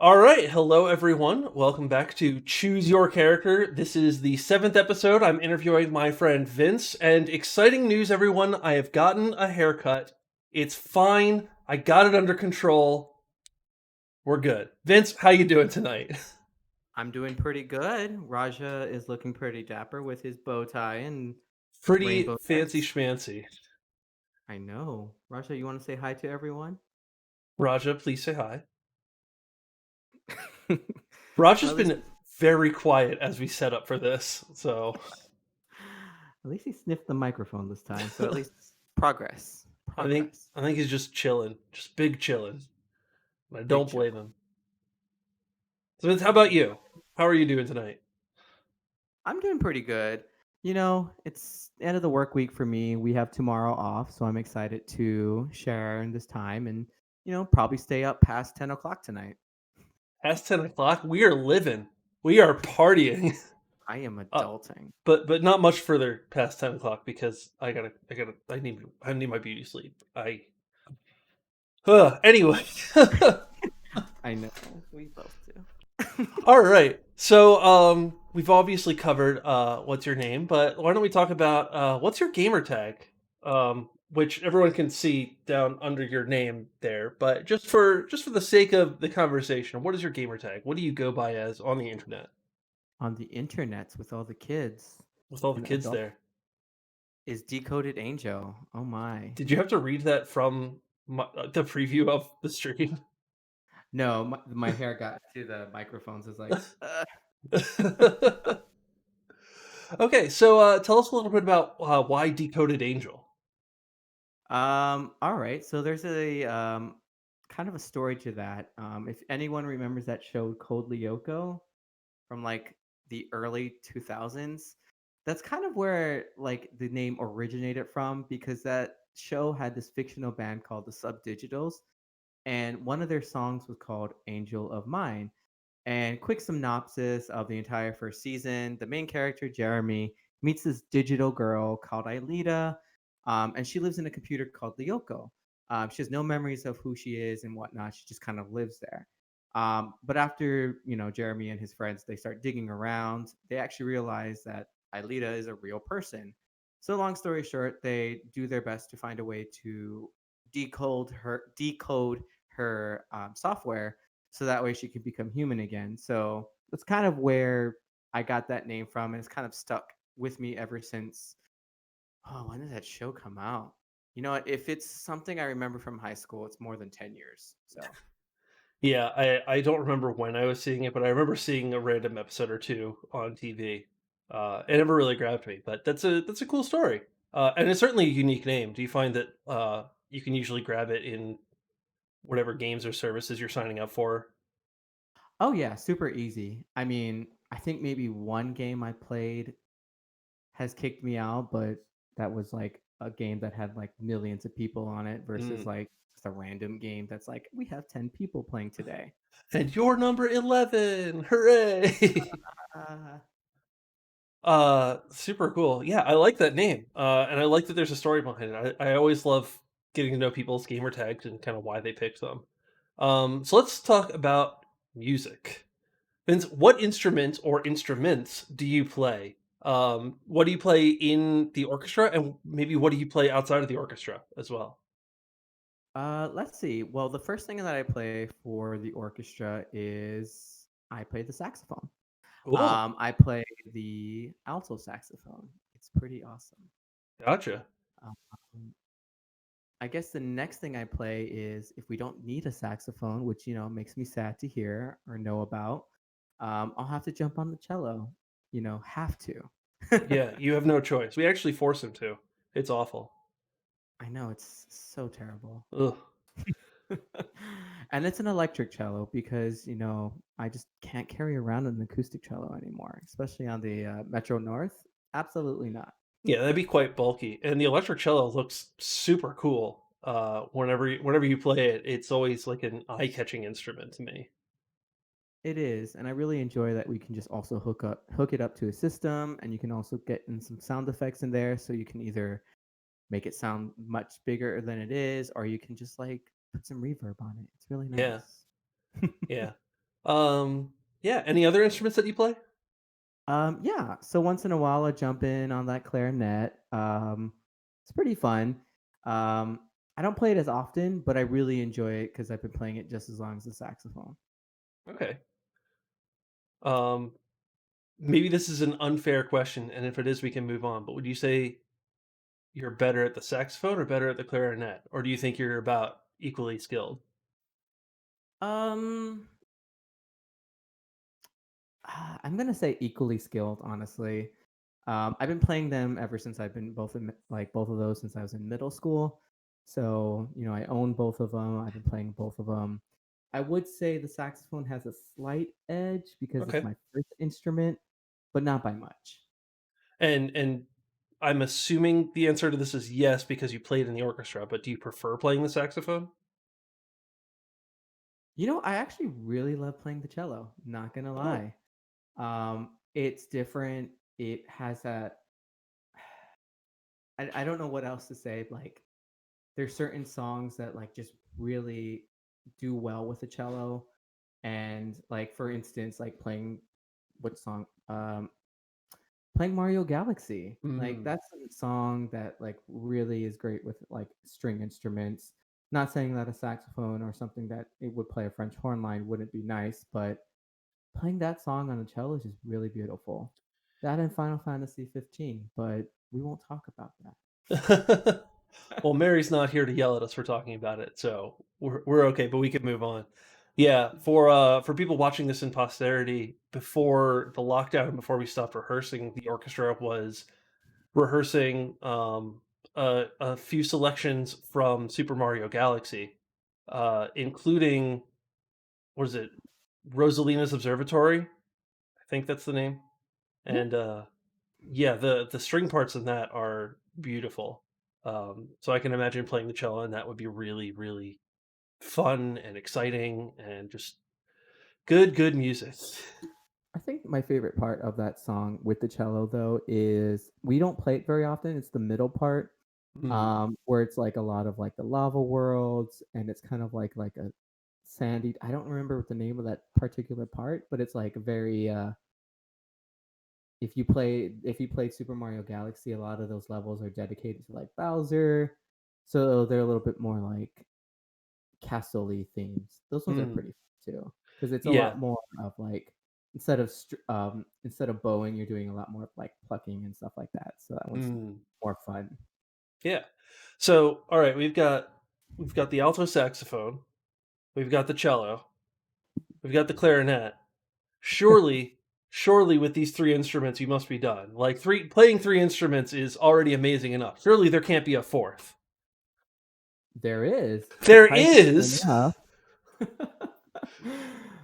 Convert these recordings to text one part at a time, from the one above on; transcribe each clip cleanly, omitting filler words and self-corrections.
All right, hello everyone. Welcome back to Choose Your Character. This is the seventh episode. I'm interviewing my friend Vince, and exciting news, everyone! I have gotten a haircut. It's fine. I got it under control. We're good. Vince, how you doing tonight? I'm doing pretty good. Rajah is looking pretty dapper with his bow tie and Pretty rainbow fancy necks. schmancy. I know. Rajah, you want to say hi to everyone? Raja, please say hi. Well, Raja's at least been very quiet as we set up for this, so at least he sniffed the microphone this time. So at least progress. I think Progress. I think he's just chilling, just big chilling. I Big don't chill. blame him. So, Vince, how about you? How are you doing tonight? I'm doing pretty good. It's the end of the work week for me. We have tomorrow off, so I'm excited to share in this time and, probably stay up past 10 o'clock tonight. Past 10 o'clock, we are living. We are partying. I am Uh, adulting. but not much further past 10 o'clock because I need my beauty sleep. Anyway. I know. We both do. All right. So we've obviously covered what's your name, but why don't we talk about what's your gamer tag? Which everyone can see down under your name there, but just for the sake of the conversation, what is your gamer tag? What do you go by as on the internet On the internet with all the kids with all the and kids adult there? is Decoded Angel. Oh my. Did you have to read that from the preview of the stream? No, my hair got to the microphones. Is like, Okay, so tell us a little bit about why Decoded Angel. all right. So there's a kind of a story to that. If anyone remembers that show Code Lyoko from like the early 2000s, that's kind of where like the name originated from because that show had this fictional band called the Subdigitals, and one of their songs was called Angel of Mine. And quick synopsis of the entire first season: the main character, Jeremy, meets this digital girl called Aelita, and she lives in a computer called Lyoko. She has no memories of who she is and whatnot. She just kind of lives there. But after, Jeremy and his friends, they start digging around, they actually realize that Aelita is a real person. So long story short, they do their best to find a way to decode her software so that way she could become human again. So that's kind of where I got that name from, and it's kind of stuck with me ever since. Oh, when did that show come out? You know what? If it's something I remember from high school, it's more than 10 years. So Yeah, I don't remember when I was seeing it, but I remember seeing a random episode or two on TV. It never really grabbed me, but that's a cool story, and it's certainly a unique name. Do you find that you can usually grab it in whatever games or services you're signing up for? oh yeah, super easy. I mean, I think maybe one game I played has kicked me out, but that was like a game that had like millions of people on it versus Mm. like just a random game that's like we have 10 people playing today. And you're number 11. Hooray! Uh, Super cool. Yeah, I like that name. And I like that there's a story behind it. I always love getting to know people's gamer tags and kind of why they picked them. So let's talk about music. Vince, what instrument or instruments do you play? What do you play in the orchestra, and maybe what do you play outside of the orchestra as well? let's see. Well, the first thing that I play for the orchestra is I play the saxophone. Cool. I play the alto saxophone. It's pretty awesome. Gotcha. Um, I guess the next thing I play is if we don't need a saxophone, which makes me sad to hear or know about, I'll have to jump on the cello. Have to. Yeah, you have no choice. We actually force him to. It's awful. I know it's so terrible. Ugh. And it's an electric cello because I just can't carry around an acoustic cello anymore, especially on the Metro North. Absolutely not. Yeah, that'd be quite bulky, and the electric cello looks super cool. Whenever you play it, it's always like an eye-catching instrument to me. It is, and I really enjoy that we can just also hook it up to a system, and you can also get in some sound effects in there, so you can either make it sound much bigger than it is, or you can just like put some reverb on it. It's really Yeah, nice. yeah. Um, yeah, any other instruments that you play? Yeah. So once in a while, I jump in on that clarinet. It's pretty fun. I don't play it as often, but I really enjoy it because I've been playing it just as long as the saxophone. Okay. Um, maybe this is an unfair question, and if it is, we can move on. But would you say you're better at the saxophone or better at the clarinet, or do you think you're about equally skilled? Um, I'm gonna say equally skilled, honestly. I've been playing them ever since I've been both in like both of those since I was in middle school. So I own both of them. I've been playing both of them. I would say the saxophone has a slight edge because it's Okay. my first instrument, but not by much. And I'm assuming the answer to this is yes because you played in the orchestra, but do you prefer playing the saxophone? I actually really love playing the cello. Not gonna Oh. lie. It's different. It has that. I don't know what else to say. Like, there's certain songs that like just really do well with the cello, and like for instance, like playing what song? Playing Mario Galaxy. Like Mm. that's a song that like really is great with like string instruments. Not saying that a saxophone or something that it would play a French horn line wouldn't be nice, but playing that song on the cello is just really beautiful. That and Final Fantasy 15, but we won't talk about Well, Mary's not here to yell at us for talking about it, so we're okay, but we can move on. Yeah, for people watching this in posterity, before the lockdown, before we stopped rehearsing, the orchestra was rehearsing a few selections from Super Mario Galaxy, including what is it, Rosalina's Observatory? I think that's the name. that. And yeah, the string parts in that are beautiful. So I can imagine playing the cello, and that would be really, really fun and exciting, and just good music. I think my favorite part of that song with the cello though is we don't play it very often. It's the middle part, Mm, where it's like a lot of like the lava worlds, and it's kind of like a sandy. I don't remember what the name of that particular part, but it's like very. If you played Super Mario Galaxy, a lot of those levels are dedicated to like Bowser, so they're a little bit more like castle-y themes. Those ones are mm, pretty fun too, because it's a yeah. lot more of like instead of bowing, you're doing a lot more of like plucking and stuff like that. So that one's Mm, more fun. yeah. So all right, we've got the alto saxophone, we've got the cello, we've got the clarinet. Surely, surely with these three instruments, you must be done. Like playing three instruments is already amazing enough. Surely there can't be a fourth. There is, There surprisingly is. enough.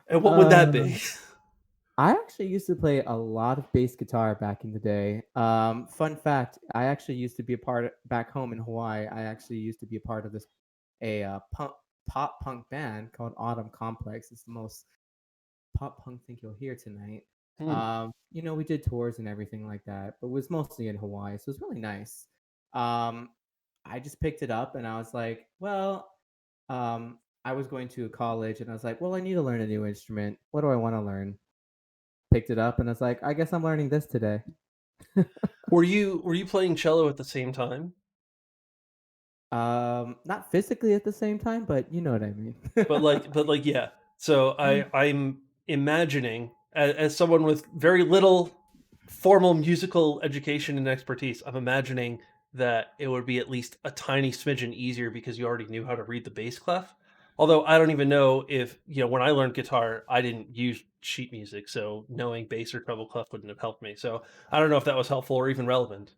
And what would that be? Um, I actually used to play a lot of bass guitar back in the day. Fun fact: I actually used to be a back home in Hawaii. I actually used to be a part of a pop punk band called Autumn Complex. It's the most pop punk thing you'll hear tonight. Hmm. We did tours and everything like that, but it was mostly in Hawaii, so it was really nice. Um, I just picked it up and I was like, well, I was going to college and I was like, well, I need to learn a new instrument. What do I want to learn? Picked it up and I was like, I guess I'm learning this today. Were you playing cello at the same time? Not physically at the same time, but you know what I mean. But like, yeah. So I'm imagining, as someone with very little formal musical education and expertise, I'm imagining that it would be at least a tiny smidgen easier because you already knew how to read the bass clef. Although I don't even know if, when I learned guitar, I didn't use sheet music, so knowing bass or treble clef wouldn't have helped me. So I don't know if that was helpful or even relevant.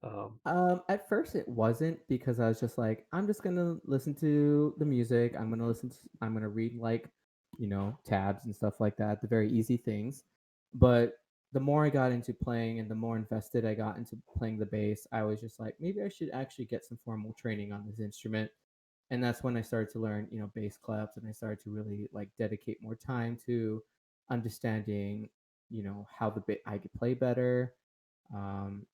Um, At first it wasn't because I was just like, I'm just gonna listen to the music. I'm gonna read like, tabs and stuff like that, the very easy things. But the more I got into playing and the more invested I got into playing the bass, I was just like, maybe I should actually get some formal training on this instrument. And that's when I started to learn, bass clefs, and I started to really like dedicate more time to understanding, how I could play better. Um,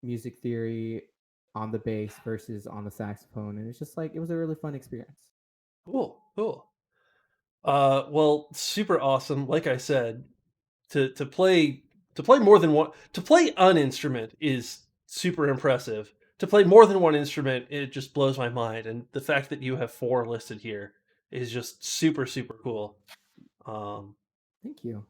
Music theory on the bass versus on the saxophone, and it's just like it was a really fun experience. cool, cool. Well, super awesome. Like I said, to play to play more than one to play an instrument is super impressive. To play more than one instrument, it just blows my mind, and the fact that you have 4 listed here is just super, super cool. Um, Thank you.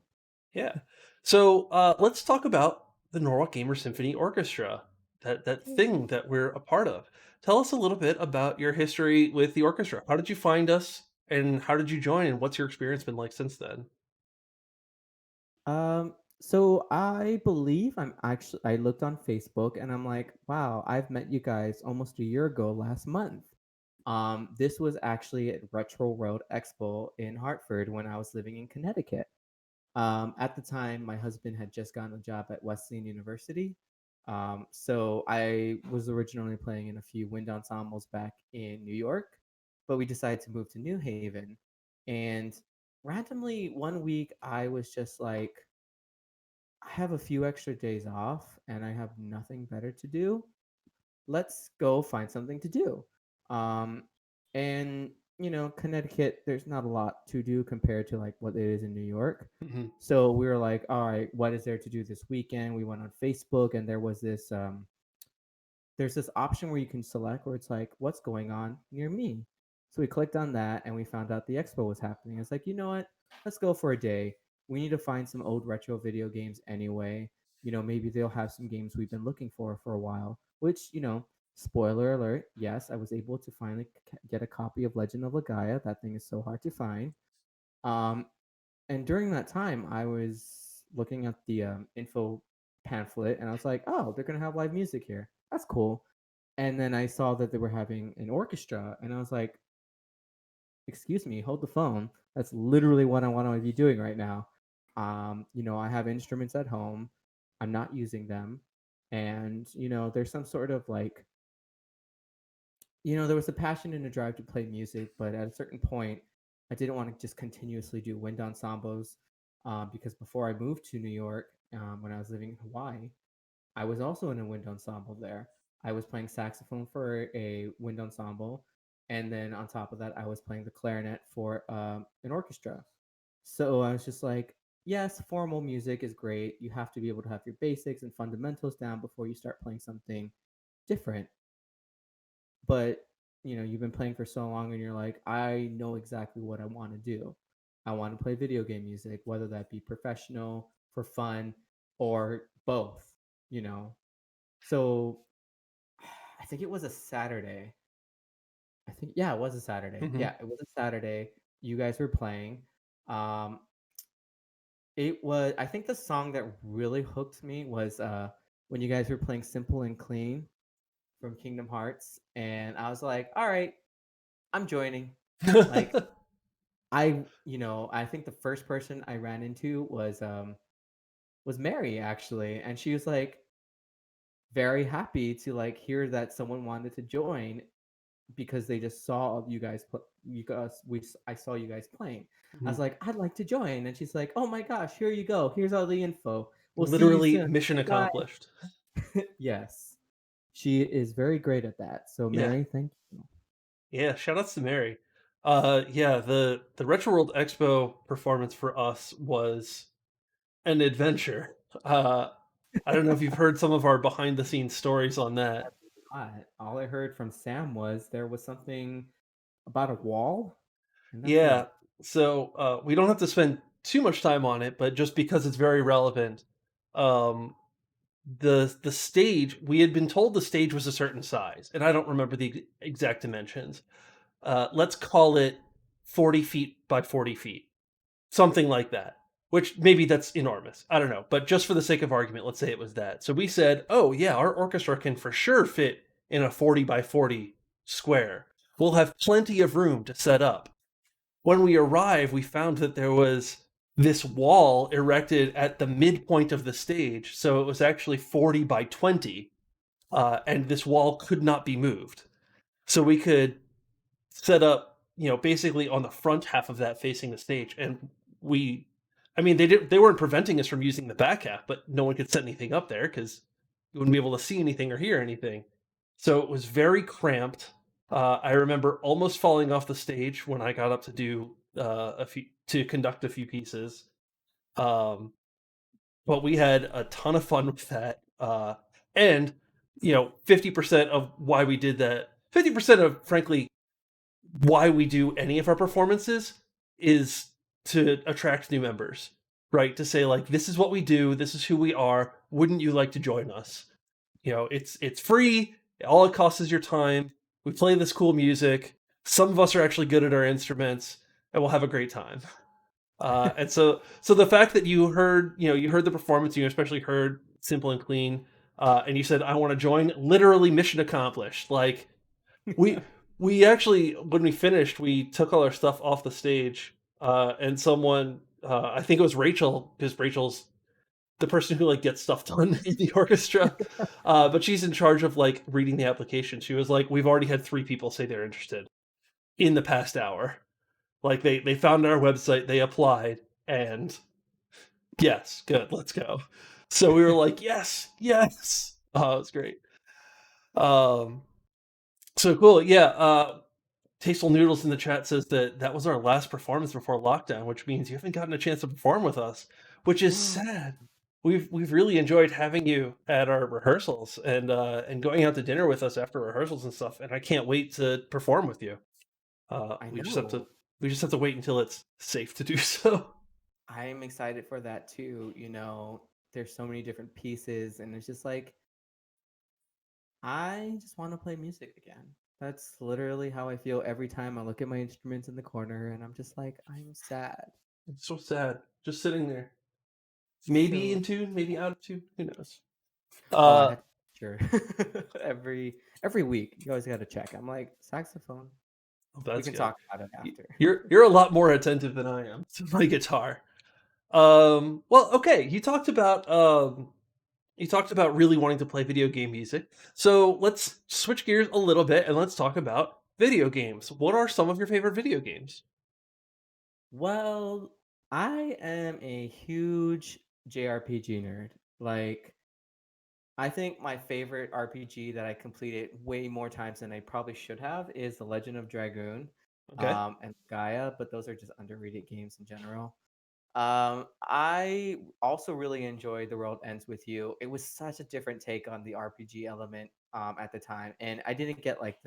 yeah. So, let's talk about the Norwalk Gamer Symphony Orchestra, that Yay. thing that we're a part of. Tell us a little bit about your history with the orchestra. How did you find us, and how did you join, and what's your experience been like since then? So I believe I looked on Facebook and I'm like, wow, I've met you guys almost a year ago last month. This was actually at Retro Road Expo in Hartford when I was living in Connecticut. At the time, my husband had just gotten a job at Wesleyan University. So I was originally playing in a few wind ensembles back in New York, but we decided to move to New Haven. And randomly, one week, I was just like, I have a few extra days off and I have nothing better to do. Let's go find something to do. Um, and Connecticut, there's not a lot to do compared to like what it is in New York. Mhm. So we were like, all right, what is there to do this weekend? We went on Facebook and there's this option where you can select where it's like, what's going on near me? So we clicked on that and we found out the expo was happening. It's like, you know what? Let's go for a day. We need to find some old retro video games anyway. Maybe they'll have some games we've been looking for a while, which, spoiler alert, yes, I was able to finally get a copy of Legend of Legaia. That thing is so hard to find. Um, and during that time, I was looking at the info pamphlet and I was like, oh, they're going to have live music here. That's cool. And then I saw that they were having an orchestra, and I was like, "Excuse me, hold the phone. That's literally what I want to be doing right now." I have instruments at home. I'm not using them, and there's some sort of like, there was a passion and a drive to play music, but at a certain point, I didn't want to just continuously do wind ensembles, because before I moved to New York, when I was living in Hawaii, I was also in a wind ensemble there. I was playing saxophone for a wind ensemble, and then on top of that, I was playing the clarinet for an orchestra. So I was just like, yes, formal music is great. You have to be able to have your basics and fundamentals down before you start playing something different. But you've been playing for so long, and you're like, I know exactly what I want to do. I want to play video game music, whether that be professional, for fun, or both. You know, so I think it was a Saturday. I think yeah, it was a Saturday. Mhm. Yeah, it was a Saturday. You guys were playing. Um, it was I think the song that really hooked me was when you guys were playing Simple and Clean from Kingdom Hearts, and I was like, all right, I'm joining. Like I think the first person I ran into was Mary actually, and she was like very happy to like hear that someone wanted to join because they just saw you guys I saw you guys playing. I was Mhm. like, I'd like to join, and she's like, oh my gosh, here you go. Here's all the info. We'll see you Literally soon. mission Bye. accomplished. Yes, she is very great at that. So Yeah. Mary, thank you. Yeah, shout outs to Mary. Yeah, the Retro World Expo performance for us was an adventure. I don't know if you've heard some of our behind the scenes stories on that. All I heard from Sam was there was something about a wall, and that's Yeah, it. so, we don't have to spend too much time on it, but just because it's very relevant, um, the stage we had been told the stage was a certain size, and I don't remember the exact dimensions. Let's call it 40 feet by 40 feet. Something like that, which maybe that's enormous. I don't know. But just for the sake of argument, let's say it was that. So we said, oh, yeah, our orchestra can for sure fit in a 40 by 40 square. We'll have plenty of room to set up. When we arrived, we found that there was this wall erected at the midpoint of the stage. So it was actually 40 by 20, and this wall could not be moved. So we could set up, basically on the front half of that facing the stage. And we, I mean, they weren't preventing us from using the back half, but no one could set anything up there because you wouldn't be able to see anything or hear anything. So it was very cramped. I remember almost falling off the stage when I got up to do a few to conduct a few pieces. Um, but we had a ton of fun with that. And 50% of why we did that, 50% of frankly why we do any of our performances is to attract new members, right? To say like, this is what we do, this is who we are. Wouldn't you like to join us? It's free. All it costs is your time. We play this cool music. Some of us are actually good at our instruments, and we'll have a great time. And so the fact that you heard the performance, you especially heard "Simple and Clean," and you said, "I want to join." Literally, mission accomplished. Like we we actually, when we finished, we took all our stuff off the stage, and someone, I think it was Rachel, because Rachel's the person who like gets stuff done in the orchestra, but she's in charge of like reading the application. She was like, "We've already had 3 people say they're interested in the past hour. Like they found our website, they applied, and yes, good, let's go." So we were like, "Yes, yes." Oh, it was great. Um, so cool. Yeah. Tasteful Noodles in the chat says that that was our last performance before lockdown, which means you haven't gotten a chance to perform with us, which is sad. We've really enjoyed having you at our rehearsals and going out to dinner with us after rehearsals and stuff, and I can't wait to perform with you. I We just have to know. wait until it's safe to do so. I'm excited for that too. There's so many different pieces, and it's just like I just want to play music again. That's literally how I feel every time I look at my instruments in the corner, and I'm just like, I'm sad. It's so sad, just sitting there. Maybe So, in tune, maybe out of tune. Who knows? oh, I Uh, have to sure every week. You always got to check. I'm like saxophone. We that's can good. talk about it after. You're a lot more attentive than I am to my guitar. Well, okay. You talked about really wanting to play video game music. So let's switch gears a little bit and let's talk about video games. What are some of your favorite video games? Well, I am a huge JRPG nerd. Like, I think my favorite RPG that I completed way more times than I probably should have is The Legend of Dragoon, Okay. and Gaia, but those are just underrated games in general. I also really enjoyed The World Ends with You. It was such a different take on the RPG element at the time, and I didn't get like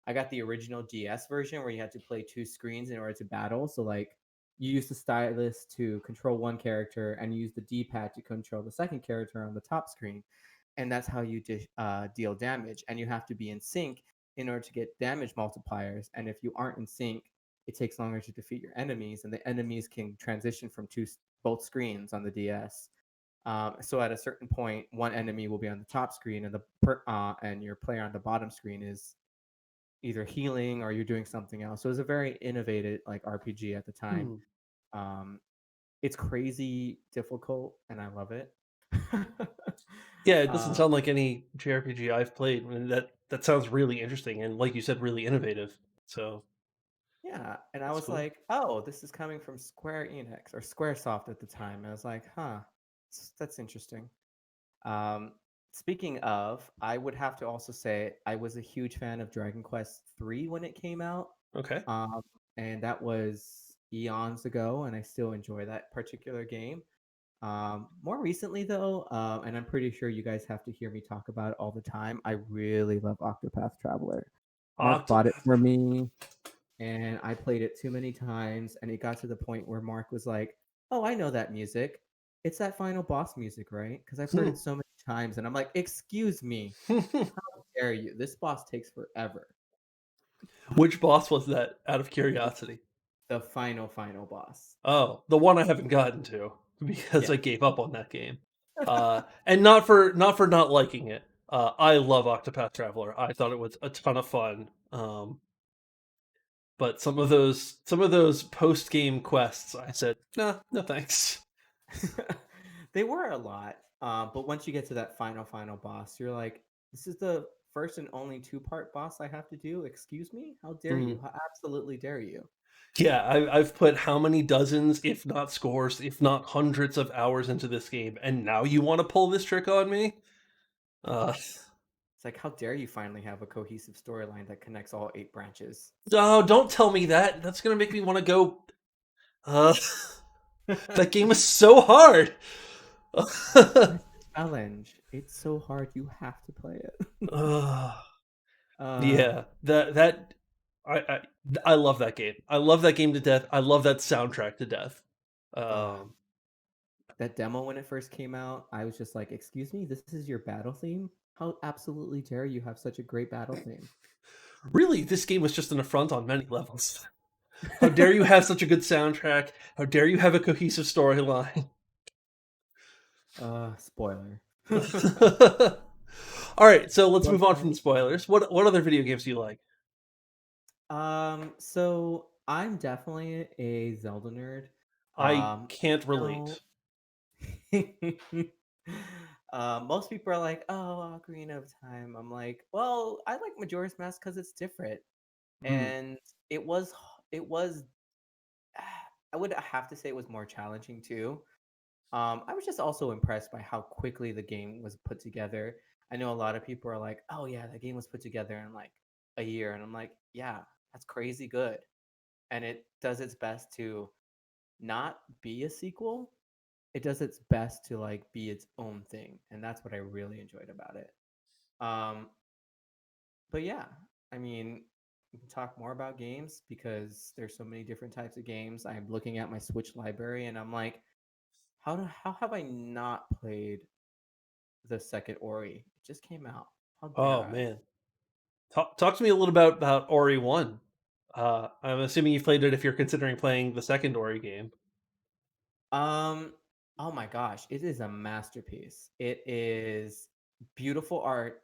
I got the original DS version where you had to play two screens in order to battle. So like you use the stylus to control one character and you use the D-pad to control the second character on the top screen, and that's how you deal damage. And you have to be in sync in order to get damage multipliers. And if you aren't in sync, it takes longer to defeat your enemies, and the enemies can transition from both screens on the DS. So at a certain point, one enemy will be on the top screen, and and your player on the bottom screen is either healing or you're doing something else. So it was a very innovative like RPG at the time. Hmm. Um, it's crazy difficult, and I love it. Yeah, it doesn't uh, sound like any JRPG I've played. I mean, that sounds really interesting and, like you said, really innovative. So yeah, and I that's was cool. like, oh, this is coming from Square Enix or SquareSoft at the time. And I was like, huh, that's interesting. Um, Speaking of, I would have to also say I was a huge fan of Dragon Quest III when it came out. Okay. Um, and that was eons ago, and I still enjoy that particular game. More recently, though, and I'm pretty sure you guys have to hear me talk about it all the time, I really love Octopath Traveler. Mark bought it Octopath. for me, and I played it too many times, and it got to the point where Mark was like, "Oh, I know that music. It's that final boss music, right? Because I've heard it so many times." And I'm like, "Excuse me, how dare you? This boss takes forever." Which boss was that, out of curiosity? The final boss. Oh, the one I haven't gotten to because Yeah. I gave up on that game. And not for not liking it. I love Octopath Traveler. I thought it was a ton of fun. But some of those post game quests, I said, nah, no thanks. They were a lot, but once you get to that final boss, you're like, "This is the first and only two-part boss I have to do. Excuse me? How dare you? Mm. How absolutely dare you?" Yeah, I've put how many dozens, if not scores, if not hundreds of hours into this game, and now you want to pull this trick on me? Uh, It's like, how dare you finally have a cohesive storyline that connects all 8 branches? Oh, don't tell me that. That's gonna make me want to go. Uh, that game is so hard. That's the challenge. It's so hard. You have to play it. uh, uh, yeah, I, I I love that game. I love that game to death. I love that soundtrack to death. uh, Um, that demo when it first came out, I was just like, "Excuse me, this is your battle theme? How absolutely dare you have such a great battle theme?" really, this game was just an affront on many levels. How dare you have such a good soundtrack? How dare you have a cohesive storyline? Spoiler. All right, so let's One move on from more. the spoilers. What other video games do you like? So I'm definitely a Zelda nerd. I can't You relate. know, most people are like, "Oh, Ocarina of Time." I'm like, "Well, I like Majora's Mask because it's different." Mm. And it was I would have to say it was more challenging too. I was just also impressed by how quickly the game was put together. I know a lot of people are like, "Oh yeah, the game was put together in like a year," and I'm like, "Yeah, that's crazy good." And it does its best to not be a sequel. It does its best to like be its own thing, and that's what I really enjoyed about it. Um, but yeah, I mean, we can talk more about games because there's so many different types of games. I'm looking at my Switch library and I'm like, how have I not played the second Ori? It just came out. How dare Oh I? man, talk to me a little about Ori One. I'm assuming you've played it if you're considering playing the second Ori game. Um, oh my gosh, it is a masterpiece. It is beautiful art,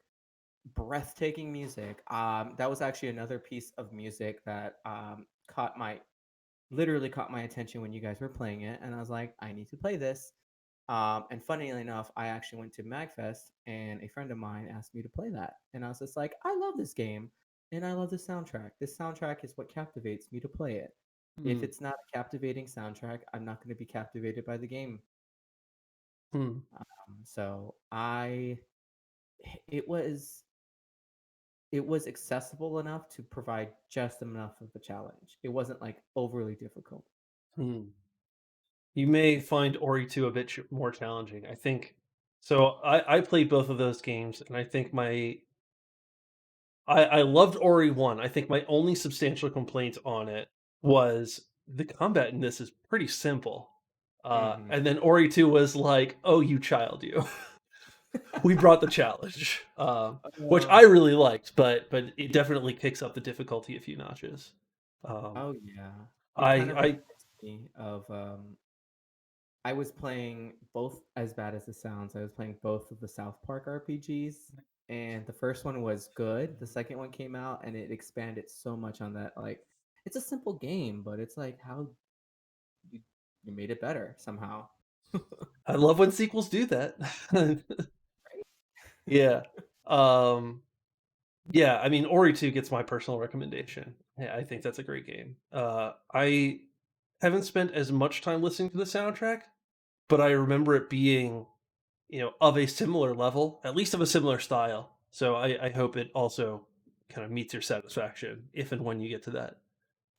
breathtaking music. That was actually another piece of music that literally caught my attention when you guys were playing it, and I was like, I need to play this. And funnily enough, I actually went to Magfest, and a friend of mine asked me to play that, and I was just like, I love this game, and I love the soundtrack. This soundtrack is what captivates me to play it. If Hmm. it's not a captivating soundtrack, I'm not going to be captivated by the game. Hmm. So I, it was it was accessible enough to provide just enough of a challenge. It wasn't like overly difficult. Hmm. You may find Ori 2 a bit more challenging. I think so. I played both of those games, and I think I loved Ori 1. I think my only substantial complaint on it was the combat in this is pretty simple. Hmm. And then Ori 2 was like, "Oh, you child, you." We brought the challenge, which uh, I really liked, but it definitely kicks up the difficulty a few notches. Um, oh yeah, it kind of I reminds me of I was playing both as bad as it sounds. I was playing both of the South Park RPGs, and the first one was good. The second one came out, and it expanded so much on that. Like, it's a simple game, but it's like how you, you made it better somehow. I love when sequels do that. Right? Yeah. Um, yeah, I mean, Ori 2 gets my personal recommendation. Yeah, I think that's a great game. I haven't spent as much time listening to the soundtrack, but I remember it being, of a similar level, at least of a similar style. So I hope it also kind of meets your satisfaction if and when you get to that.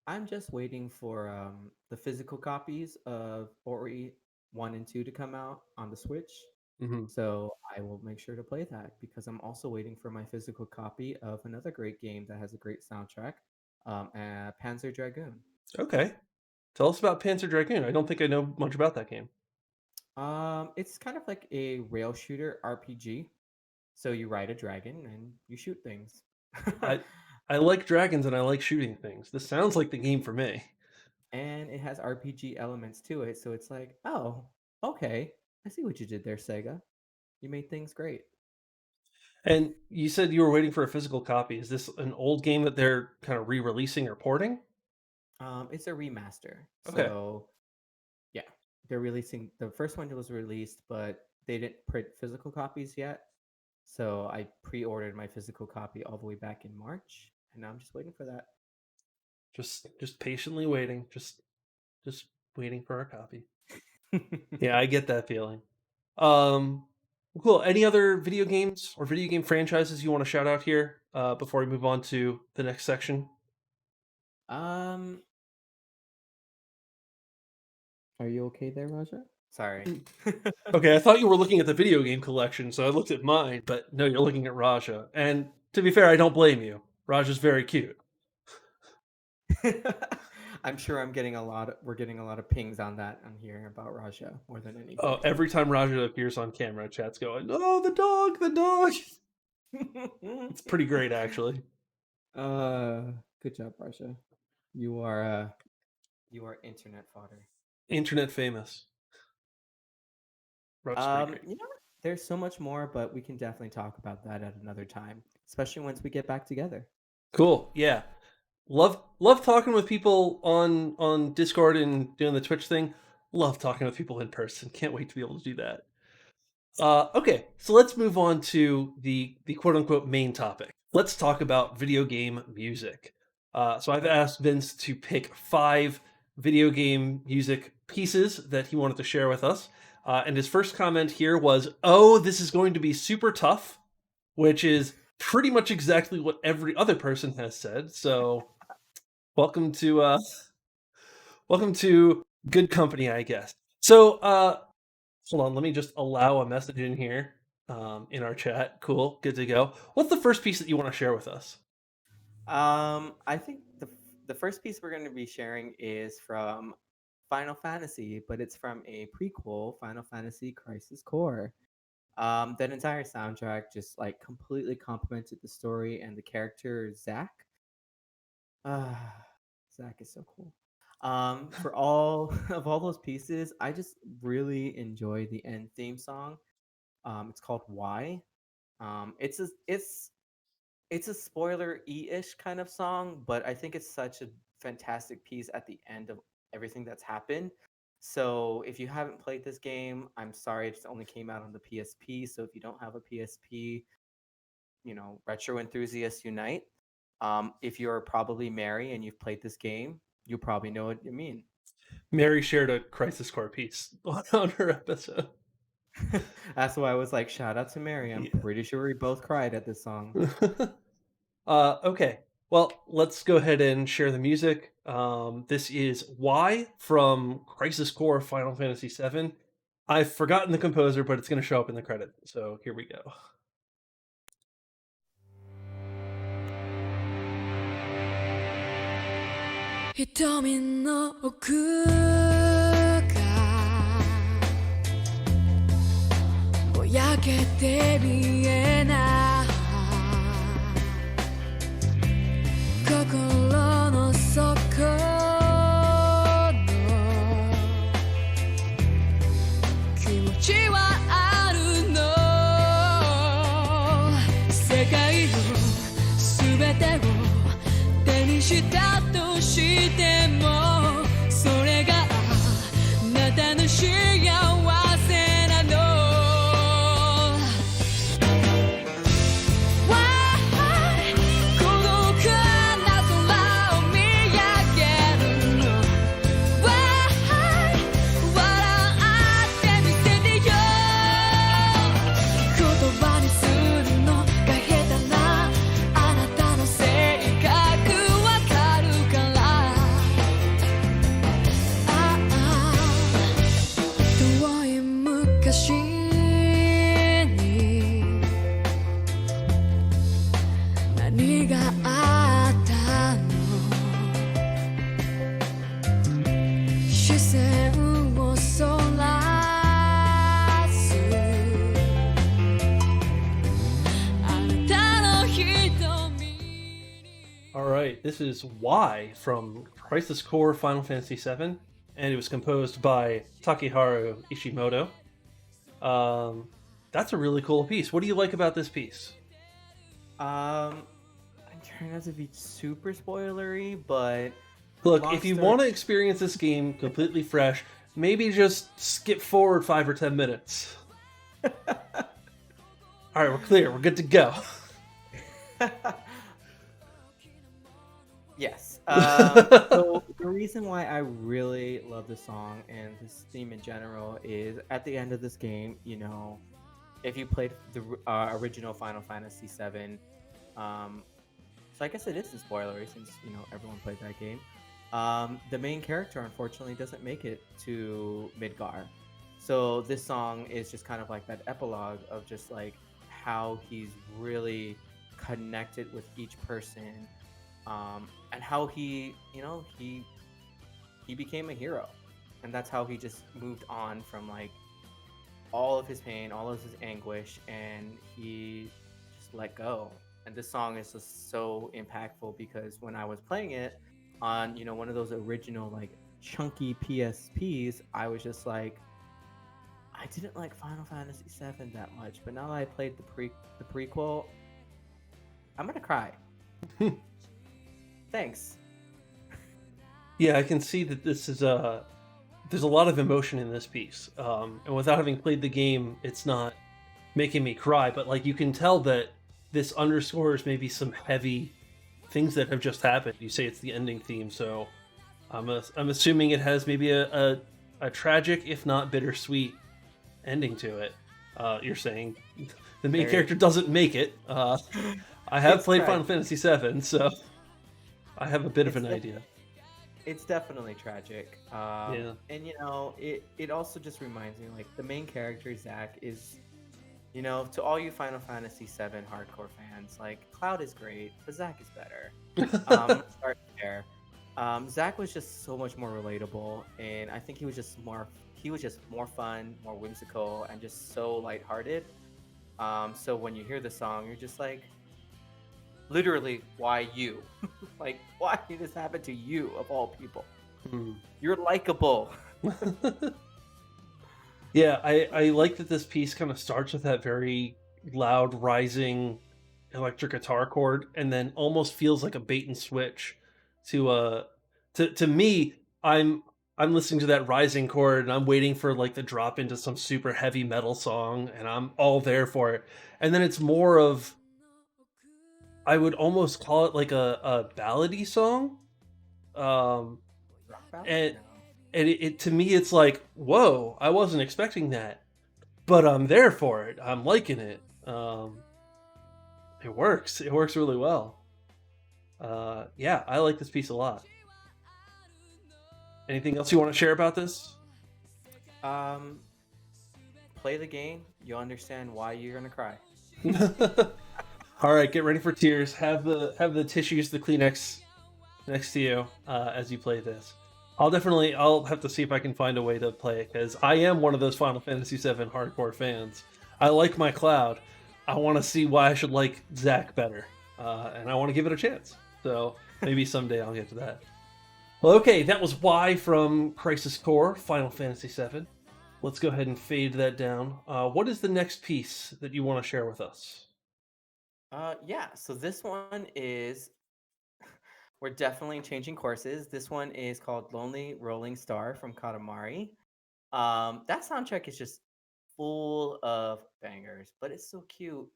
I'm just waiting for the physical copies of Ori 1 and 2 to come out on the Switch. Hmm. So I will make sure to play that because I'm also waiting for my physical copy of another great game that has a great soundtrack, Panzer Dragoon. Okay. Tell us about Panzer Dragoon. I don't think I know much about that game. It's kind of like a rail shooter RPG. So you ride a dragon and you shoot things. I I like dragons and I like shooting things. This sounds like the game for me. And it has RPG elements to it. So it's like, oh, okay. I see what you did there, Sega. You made things great. And you said you were waiting for a physical copy. Is this an old game that they're kind of re-releasing or porting? It's a remaster. Okay. So yeah, they're releasing the first one that was released, but they didn't print physical copies yet. So I pre-ordered my physical copy all the way back in March, and now I'm just waiting for that. Just patiently waiting. Just waiting for a copy. Yeah, I get that feeling. Um Cool. Any other video games or video game franchises you want to shout out here before we move on to the next section? Um, are you okay there, Raja? Sorry. Okay, I thought you were looking at the video game collection, so I looked at mine, but no, you're looking at Raja. And to be fair, I don't blame you. Raja's very cute. I'm sure we're getting a lot of pings on that on here about Raja more than anything. Every time Raja appears on camera, chat's going, "Oh, the dog, the dog." It's pretty great, actually. uh, good job, Raja. You are uh you are internet fodder. Internet famous. Raja's pretty great. You know, there's so much more, but we can definitely talk about that at another time, especially once we get back together. Cool. Yeah. Love talking with people on Discord and doing the Twitch thing. Love talking with people in person. Can't wait to be able to do that. Okay, so let's move on to the quote unquote main topic. Let's talk about video game music. So I've asked Vince to pick 5 video game music pieces that he wanted to share with us. And his first comment here was, "Oh, this is going to be super tough," which is pretty much exactly what every other person has said. So welcome to welcome to good company, I guess. So hold on, let me just allow a message in here in our chat. Cool, good to go. What's the first piece that you want to share with us? I think the first piece we're going to be sharing is from Final Fantasy, but it's from a prequel, Final Fantasy Crisis Core. That entire soundtrack just like completely complemented the story and the character Zack. Zack is so cool. For all of all those pieces, I just really enjoy the end theme song. It's called Why. It's a spoiler ish kind of song, but I think it's such a fantastic piece at the end of everything that's happened. So if you haven't played this game, I'm sorry, it only came out on the PSP. So if you don't have a PSP, retro enthusiasts unite. If you're probably Mary and you've played this game, you probably know what you mean. Mary shared a Crisis Core piece on her episode. That's why I was like, shout out to Mary. I'm Yeah. pretty sure we both cried at this song. Okay. Well, let's go ahead and share the music. This is Y from Crisis Core Final Fantasy VII. I've forgotten the composer, but it's going to show up in the credit. So here we go. 瞳の奥がぼやけて見えない心の底の気持ちはあるの世界の全てを手にしたとしてもそれがあなたの幸せなの Why 孤独な空を見上げるの Why 笑ってみせてよ言葉にするのが下手なあなたの性格わかるから遠い昔に何があったの視線をそらすあなたの瞳に All right, this is Y from Crisis Core Final Fantasy VII, and it was composed by Takeharu Ishimoto. That's a really cool piece. What do you like about this piece? I'm trying not to be super spoilery, but Look, long if you story- want to experience this game completely fresh, maybe just skip forward 5 or 10 minutes. All right, we're clear. We're good to go. Yes. So the reason why I really love this song and this theme in general is at the end of this game, if you played the original Final Fantasy VII, so I guess it isn't spoilery since everyone played that game. The main character unfortunately doesn't make it to Midgar, so this song is just kind of like that epilogue of just like how he's really connected with each person, and how he became a hero, and that's how he just moved on from like all of his pain, all of his anguish, and he just let go. And this song is just so impactful because when I was playing it on, one of those original like chunky PSPs, I was just like, I didn't like Final Fantasy VII that much, but now that I played the prequel, I'm gonna cry. Thanks. Yeah, I can see that this is there's a lot of emotion in this piece, and without having played the game, it's not making me cry. But like you can tell that this underscores maybe some heavy things that have just happened. You say it's the ending theme, so I'm assuming it has maybe a tragic, if not bittersweet, ending to it. You're saying the main character doesn't make it. I have played Final Fantasy VII, so I have a bit of an idea. It's definitely tragic. Yeah. And it also just reminds me, like, the main character, Zack, is, to all you Final Fantasy VII hardcore fans, like, Cloud is great, but Zack is better. I'm gonna start there. Zack was just so much more relatable, and I think he was just more fun, more whimsical, and just so lighthearted. So when you hear the song, you're just like, literally, why you? Like, why did this happen to you, of all people? You're likable. Yeah, I like that this piece kind of starts with that very loud, rising electric guitar chord, and then almost feels like a bait and switch to me. I'm listening to that rising chord, and I'm waiting for like the drop into some super heavy metal song, and I'm all there for it. And then it's more of, I would almost call it like a ballady song. And it to me, it's like, whoa, I wasn't expecting that, but I'm there for it. I'm liking it. It works. It works really well. Yeah, I like this piece a lot. Anything else you want to share about this? Play the game. You'll understand why you're gonna cry. All right, get ready for tears. Have the tissues, the Kleenex next to you as you play this. I'll have to see if I can find a way to play it, because I am one of those Final Fantasy VII hardcore fans. I like my Cloud. I want to see why I should like Zack better, and I want to give it a chance. So maybe someday I'll get to that. Well, okay, that was Why from Crisis Core, Final Fantasy VII. Let's go ahead and fade that down. What is the next piece that you want to share with us? Yeah, so this one is, we're definitely changing courses. This one is called Lonely Rolling Star from Katamari. That soundtrack is just full of bangers, but it's so cute.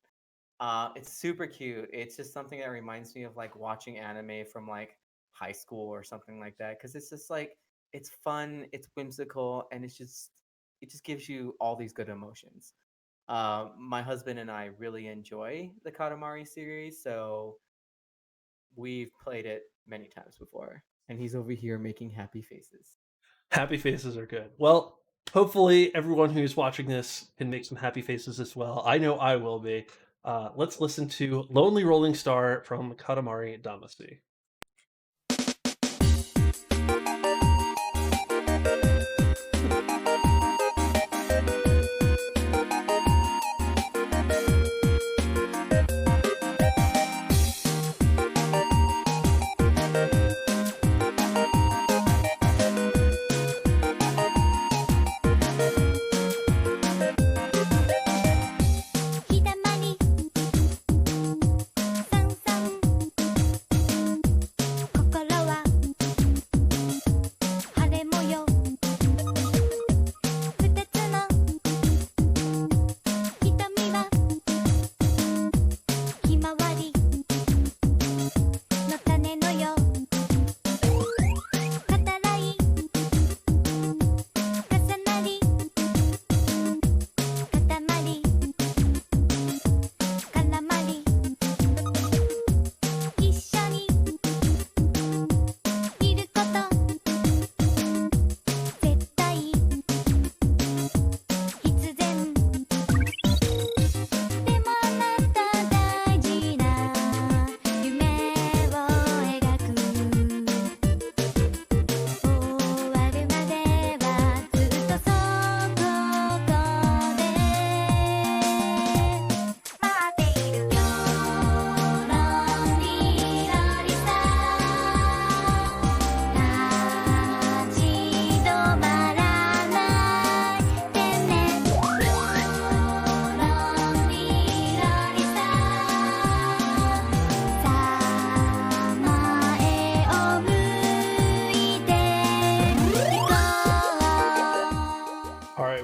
It's super cute. It's just something that reminds me of like watching anime from like high school or something like that, because it's just like, it's fun, it's whimsical, and it just gives you all these good emotions. My husband and I really enjoy the Katamari series, so we've played it many times before, and he's over here making happy faces. Happy faces are good. Well, hopefully everyone who's watching this can make some happy faces as well. I know I will be. Let's listen to Lonely Rolling Star from Katamari Damacy.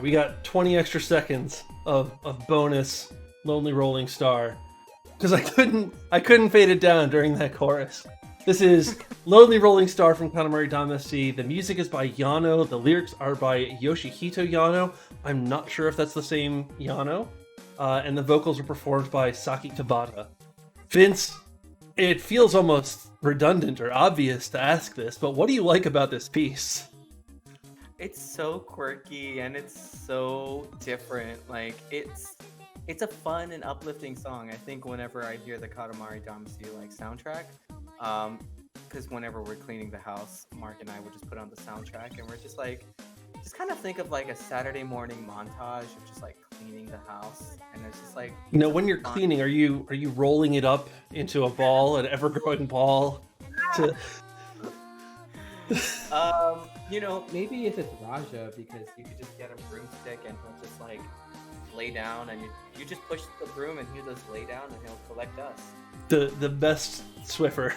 we got 20 extra seconds of bonus Lonely Rolling Star because I couldn't fade it down during that chorus. This is Lonely Rolling Star from Katamari Damacy. The music is by Yano. The lyrics are by Yoshihito Yano. I'm not sure if that's the same Yano. And the vocals are performed by Saki Tabata. Vince, it feels almost redundant or obvious to ask this, but what do you like about this piece? It's so quirky and it's so different. Like it's a fun and uplifting song. I think whenever I hear the Katamari Damacy like soundtrack, because whenever we're cleaning the house, Mark and I would just put on the soundtrack and we're just kind of think of like a Saturday morning montage of just like cleaning the house, and it's just like When you're cleaning, are you rolling it up into a ball, an ever-growing ball? To... maybe if it's Rajah, because you could just get a broomstick and he'll just like lay down, and you just push the broom and he'll just lay down and he'll collect dust. The best Swiffer.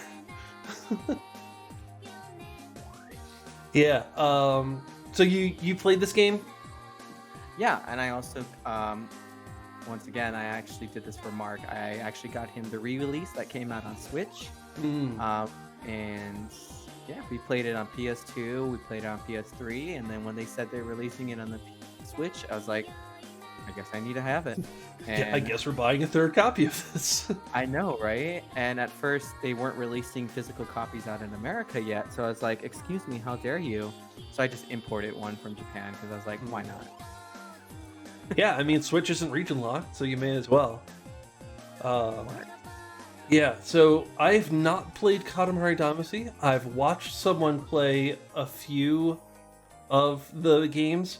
Yeah. So you played this game? Yeah, and I also once again I actually did this for Mark. I actually got him the re-release that came out on Switch. And yeah, we played it on PS2, we played it on PS3, and then when they said they're releasing it on the Switch, I was like, I guess I need to have it. And Yeah, I guess we're buying a third copy of this. I know, right? And at first, they weren't releasing physical copies out in America yet, so I was like, excuse me, how dare you? So I just imported one from Japan, because I was like, why not? Yeah, I mean, Switch isn't region locked, so you may as well. Yeah, so I've not played Katamari Damacy. I've watched someone play a few of the games,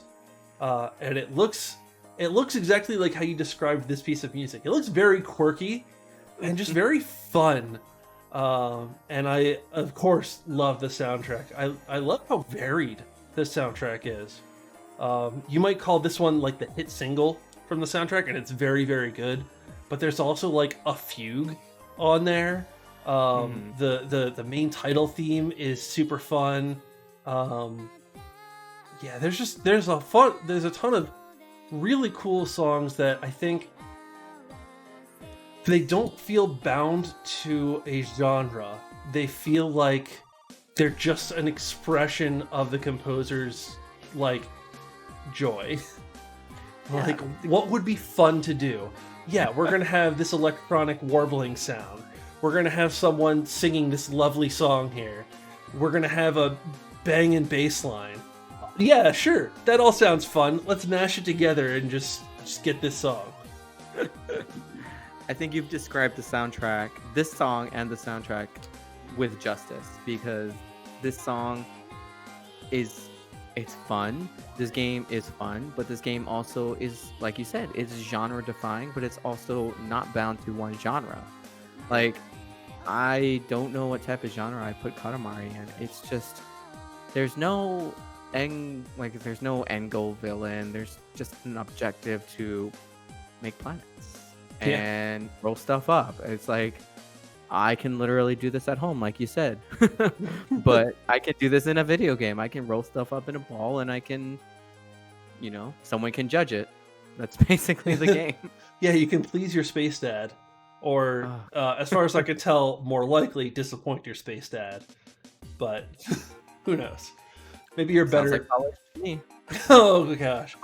and it looks exactly like how you described this piece of music. It looks very quirky and just very fun. And I, of course, love the soundtrack. I love how varied the soundtrack is. You might call this one like the hit single from the soundtrack, and it's very, very good. But there's also like a fugue on there. The main title theme is super fun. Yeah, there's a ton of really cool songs that I think they don't feel bound to a genre. They feel like they're just an expression of the composer's like joy. Like, what would be fun to do? Yeah, we're gonna have this electronic warbling sound. We're gonna have someone singing this lovely song here. We're gonna have a banging bass line. Yeah, sure. That all sounds fun. Let's mash it together and just get this song. I think you've described the soundtrack, this song and the soundtrack, with justice, because this song it's fun. This game is fun, but this game also is, like you said, it's genre defying, but it's also not bound to one genre. Like, I don't know what type of genre I put Katamari in. It's just, there's no end goal villain. There's just an objective to make planets and roll stuff up. It's like, I can literally do this at home, like you said. But I can do this in a video game. I can roll stuff up in a ball, and I can, someone can judge it. That's basically the game. Yeah, you can please your space dad. Or, as far as I could tell, more likely disappoint your space dad. But, who knows? Maybe you're better. Sounds like college to me. Oh, gosh.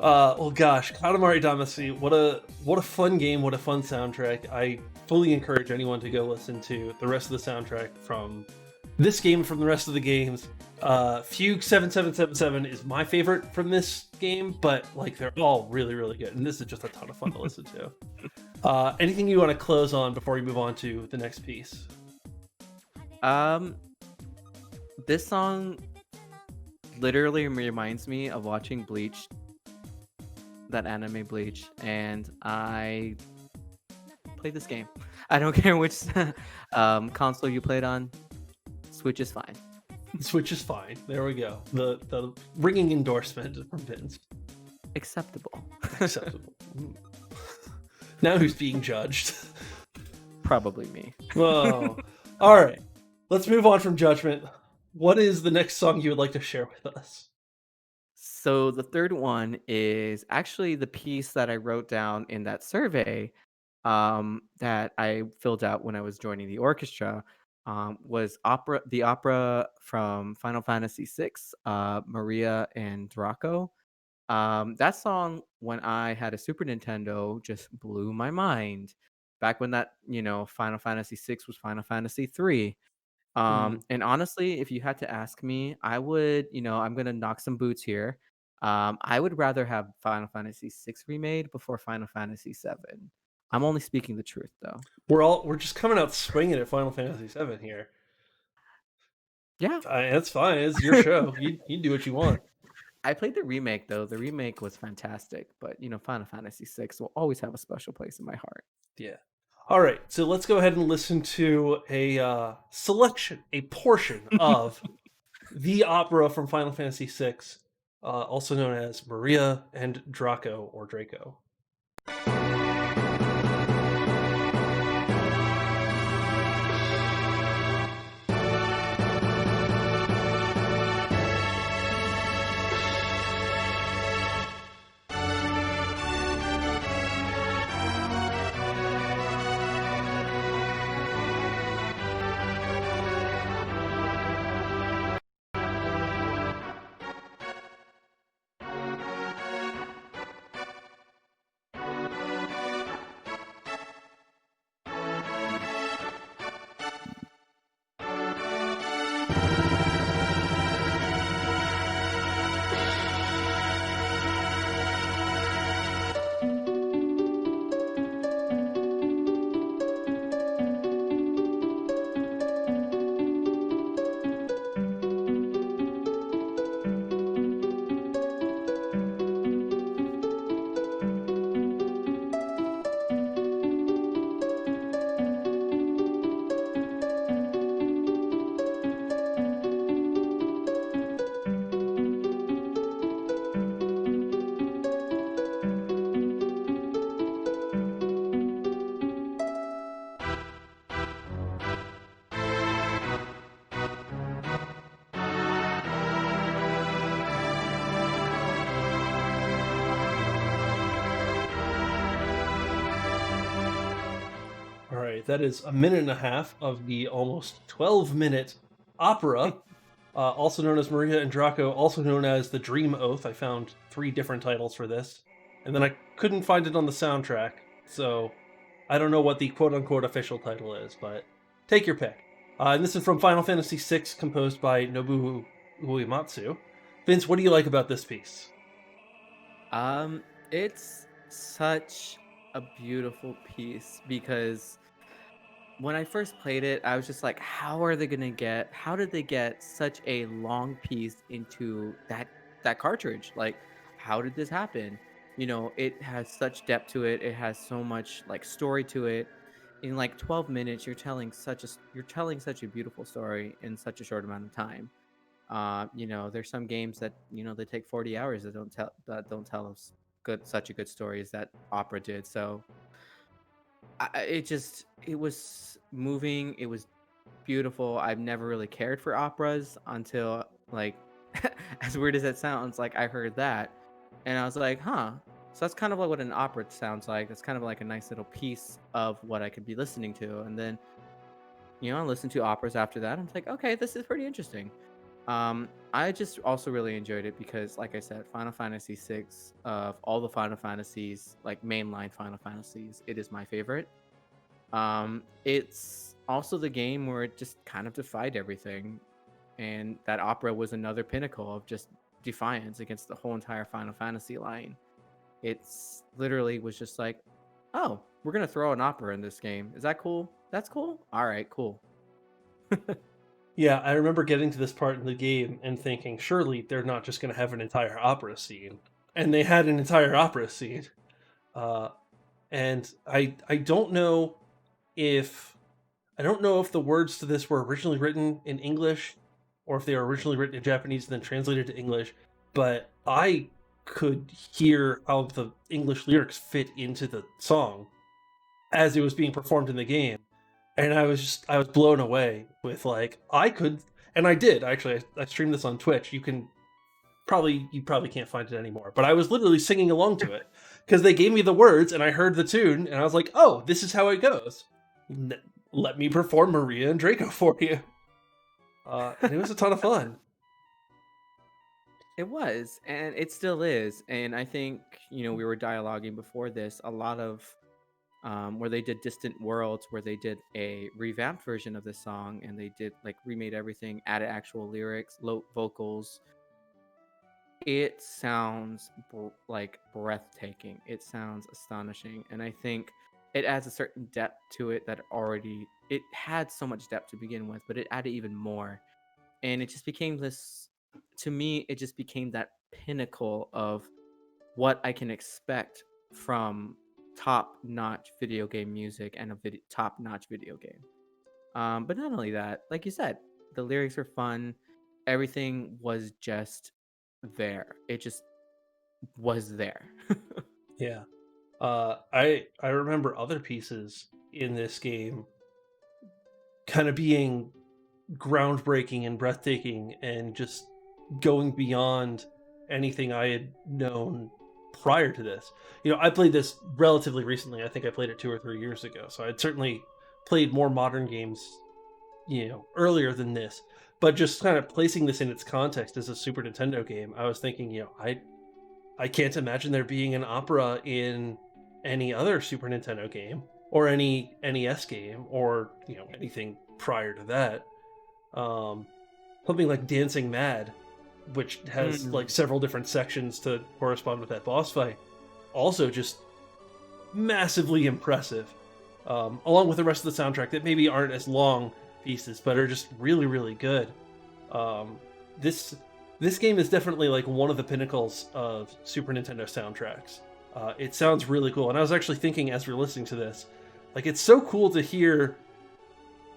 Well, gosh, Katamari Damacy, what a fun game, what a fun soundtrack. I fully encourage anyone to go listen to the rest of the soundtrack from this game, from the rest of the games. Fugue 7777 is my favorite from this game, but like they're all really, really good, and this is just a ton of fun to listen to. Anything you want to close on before we move on to the next piece? This song literally reminds me of watching Bleach, that anime Bleach, and I played this game. I don't care which console you played on. Switch is fine. Switch is fine. There we go. The ringing endorsement from Vince. Acceptable. Acceptable. Now who's being judged? Probably me. Whoa. All right. Let's move on from judgment. what is the next song you would like to share with us? So the third one is actually the piece that I wrote down in that survey that I filled out when I was joining the orchestra. Was the opera from Final Fantasy VI, Maria and Draco. That song, when I had a Super Nintendo, just blew my mind. Back when that, Final Fantasy VI was Final Fantasy III. Mm. And honestly, if you had to ask me, I would, I'm gonna knock some boots here. I would rather have Final Fantasy VI remade before Final Fantasy VII. I'm only speaking the truth, though. We're just coming out swinging at Final Fantasy VII here. Yeah, That's fine. It's your show. You do what you want. I played the remake though. The remake was fantastic, but Final Fantasy VI will always have a special place in my heart. Yeah. All right. So let's go ahead and listen to a selection, a portion of the opera from Final Fantasy VI, also known as Maria and Draco or Draco. All right, that is a minute and a half of the almost 12-minute opera, also known as Maria and Draco, also known as the Dream Oath. I found 3 different titles for this, and then I couldn't find it on the soundtrack, so I don't know what the quote-unquote official title is, but take your pick. And this is from Final Fantasy VI, composed by Nobuo Uematsu. Vince, what do you like about this piece? It's such a beautiful piece because when I first played it, I was just like, how did they get such a long piece into that cartridge? Like, how did this happen? It has such depth to it. It has so much like story to it. In like 12 minutes, you're telling such a beautiful story in such a short amount of time. There's some games that they take 40 hours that don't tell us such a good story as that opera did. So it was moving. It was beautiful. I've never really cared for operas until like, as weird as it sounds, like I heard that, and I was like, huh. So that's kind of like what an opera sounds like. That's kind of like a nice little piece of what I could be listening to, and then I listened to operas after that. I'm like, okay, this is pretty interesting. I just also really enjoyed it because, like I said, Final Fantasy VI, of all the Final Fantasies, like mainline Final Fantasies, it is my favorite. It's also the game where it just kind of defied everything, and that opera was another pinnacle of just defiance against the whole entire Final Fantasy line. It's literally was just like, oh, we're gonna throw an opera in this game. Is that cool? That's cool. All right, cool. Yeah, I remember getting to this part in the game and thinking, surely they're not just going to have an entire opera scene. And they had an entire opera scene. Uh, and I don't know if the words to this were originally written in English or if they were originally written in Japanese and then translated to English, but I could hear how the English lyrics fit into the song as it was being performed in the game. And I was blown away with like, and I did actually. I streamed this on Twitch. You probably can't find it anymore. But I was literally singing along to it because they gave me the words and I heard the tune and I was like, "Oh, this is how it goes. Let me perform Maria and Draco for you." And it was a ton of fun. It was, and it still is. And I think, we were dialoguing before this, a lot of where they did Distant Worlds, where they did a revamped version of the song and they did like remade everything, added actual lyrics, low vocals. It sounds like breathtaking. It sounds astonishing. And I think it adds a certain depth to it that it had so much depth to begin with, but it added even more. And it just became to me, it just became that pinnacle of what I can expect from top-notch video game music and a top-notch video game. But not only that, like you said, the lyrics are fun. Everything was just there. It just was there. Yeah. I remember other pieces in this game kind of being groundbreaking and breathtaking and just going beyond anything I had known prior to this. I played this relatively recently. I think I played it 2 or 3 years ago. So I'd certainly played more modern games, earlier than this. But just kind of placing this in its context as a Super Nintendo game, I was thinking, I can't imagine there being an opera in any other Super Nintendo game or any NES game or anything prior to that. Something like Dancing Mad, which has like several different sections to correspond with that boss fight, also just massively impressive. Along with the rest of the soundtrack that maybe aren't as long pieces, but are just really, really good. This game is definitely like one of the pinnacles of Super Nintendo soundtracks. It sounds really cool, and I was actually thinking as we were listening to this, like it's so cool to hear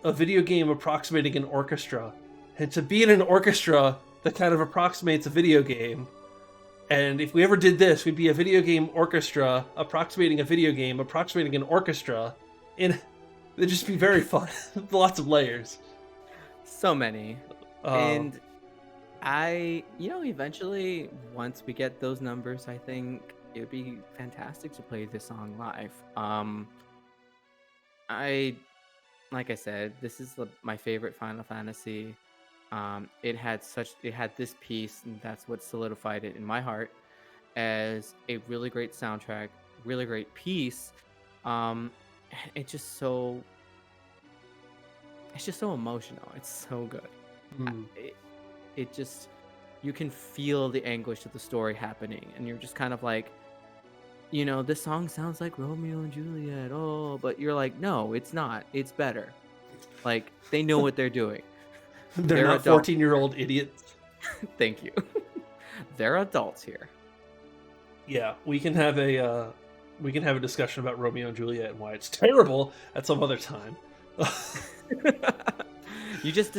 a video game approximating an orchestra, and to be in an orchestra that kind of approximates a video game. And if we ever did this, we'd be a video game orchestra approximating a video game approximating an orchestra. It'd just be very fun. Lots of layers. So many. And eventually, once we get those numbers, I think it would be fantastic to play this song live. Like I said, this is my favorite Final Fantasy. It had this piece, and that's what solidified it in my heart as a really great soundtrack, really great piece. It's just so emotional. It's so good. It just, you can feel the anguish of the story happening, and you're just kind of like, this song sounds like Romeo and Juliet. Oh, but you're like, no, it's not. It's better. Like, they know what they're doing. They're not 14-year-old idiots. Thank you. They're adults here. Yeah, we can have a discussion about Romeo and Juliet and why it's terrible at some other time. You just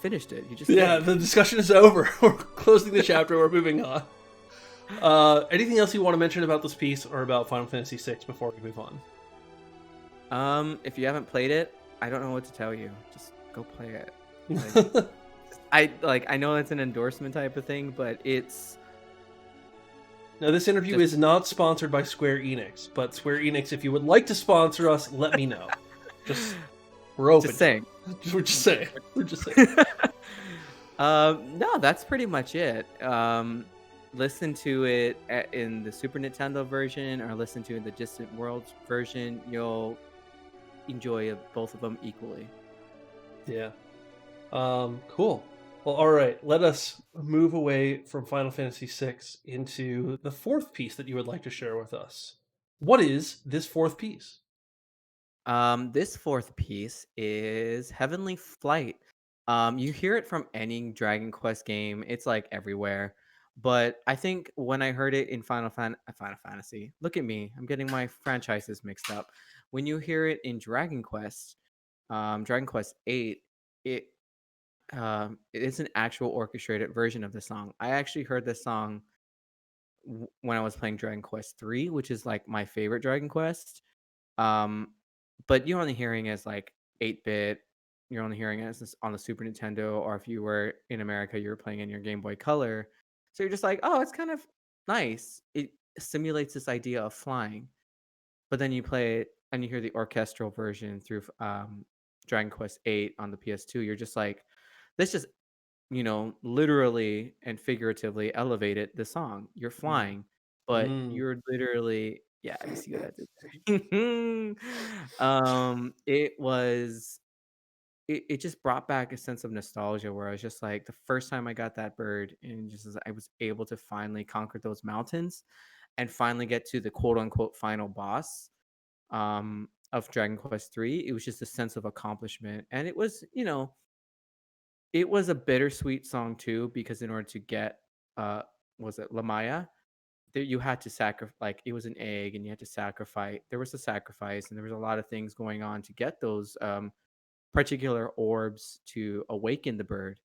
finished it. The discussion is over. We're closing the chapter. We're moving on. Anything else you want to mention about this piece or about Final Fantasy VI before we move on? If you haven't played it, I don't know what to tell you. Just go play it. I know it's an endorsement type of thing, but it's... Now, this interview is not sponsored by Square Enix, but Square Enix, if you would like to sponsor us, let me know. We're open. Just saying. We're just saying. No, that's pretty much it. Listen to it in the Super Nintendo version or listen to it in the Distant Worlds version. You'll enjoy both of them equally. Yeah. Cool. Well, all right. Let us move away from Final Fantasy VI into the fourth piece that you would like to share with us. What is this fourth piece? This fourth piece is Heavenly Flight. You hear it from any Dragon Quest game. It's like everywhere. But I think when I heard it in Final Fantasy, look at me, I'm getting my franchises mixed up. When you hear it in Dragon Quest 8, it is an actual orchestrated version of the song. I actually heard this song when I was playing Dragon Quest 3, which is like my favorite Dragon Quest. But you're only hearing as like 8-bit, you're only hearing it on the Super Nintendo, or if you were in America, you were playing in your Game Boy Color. So you're just like, oh, it's kind of nice. It simulates this idea of flying. But then you play it and you hear the orchestral version through Dragon Quest 8 on the PS2. You're just like, this just, literally and figuratively elevated the song. You're Mm. flying, but Mm. you're literally, yeah, you see what I did there. It was, it just brought back a sense of nostalgia where I was just like, the first time I got that bird and just as I was able to finally conquer those mountains and finally get to the quote unquote final boss of Dragon Quest 3, it was just a sense of accomplishment. And it was, it was a bittersweet song too, because in order to get was it Lamaya? There you had to sacrifice, like it was an egg and you had to sacrifice. There was a sacrifice and there was a lot of things going on to get those particular orbs to awaken the bird.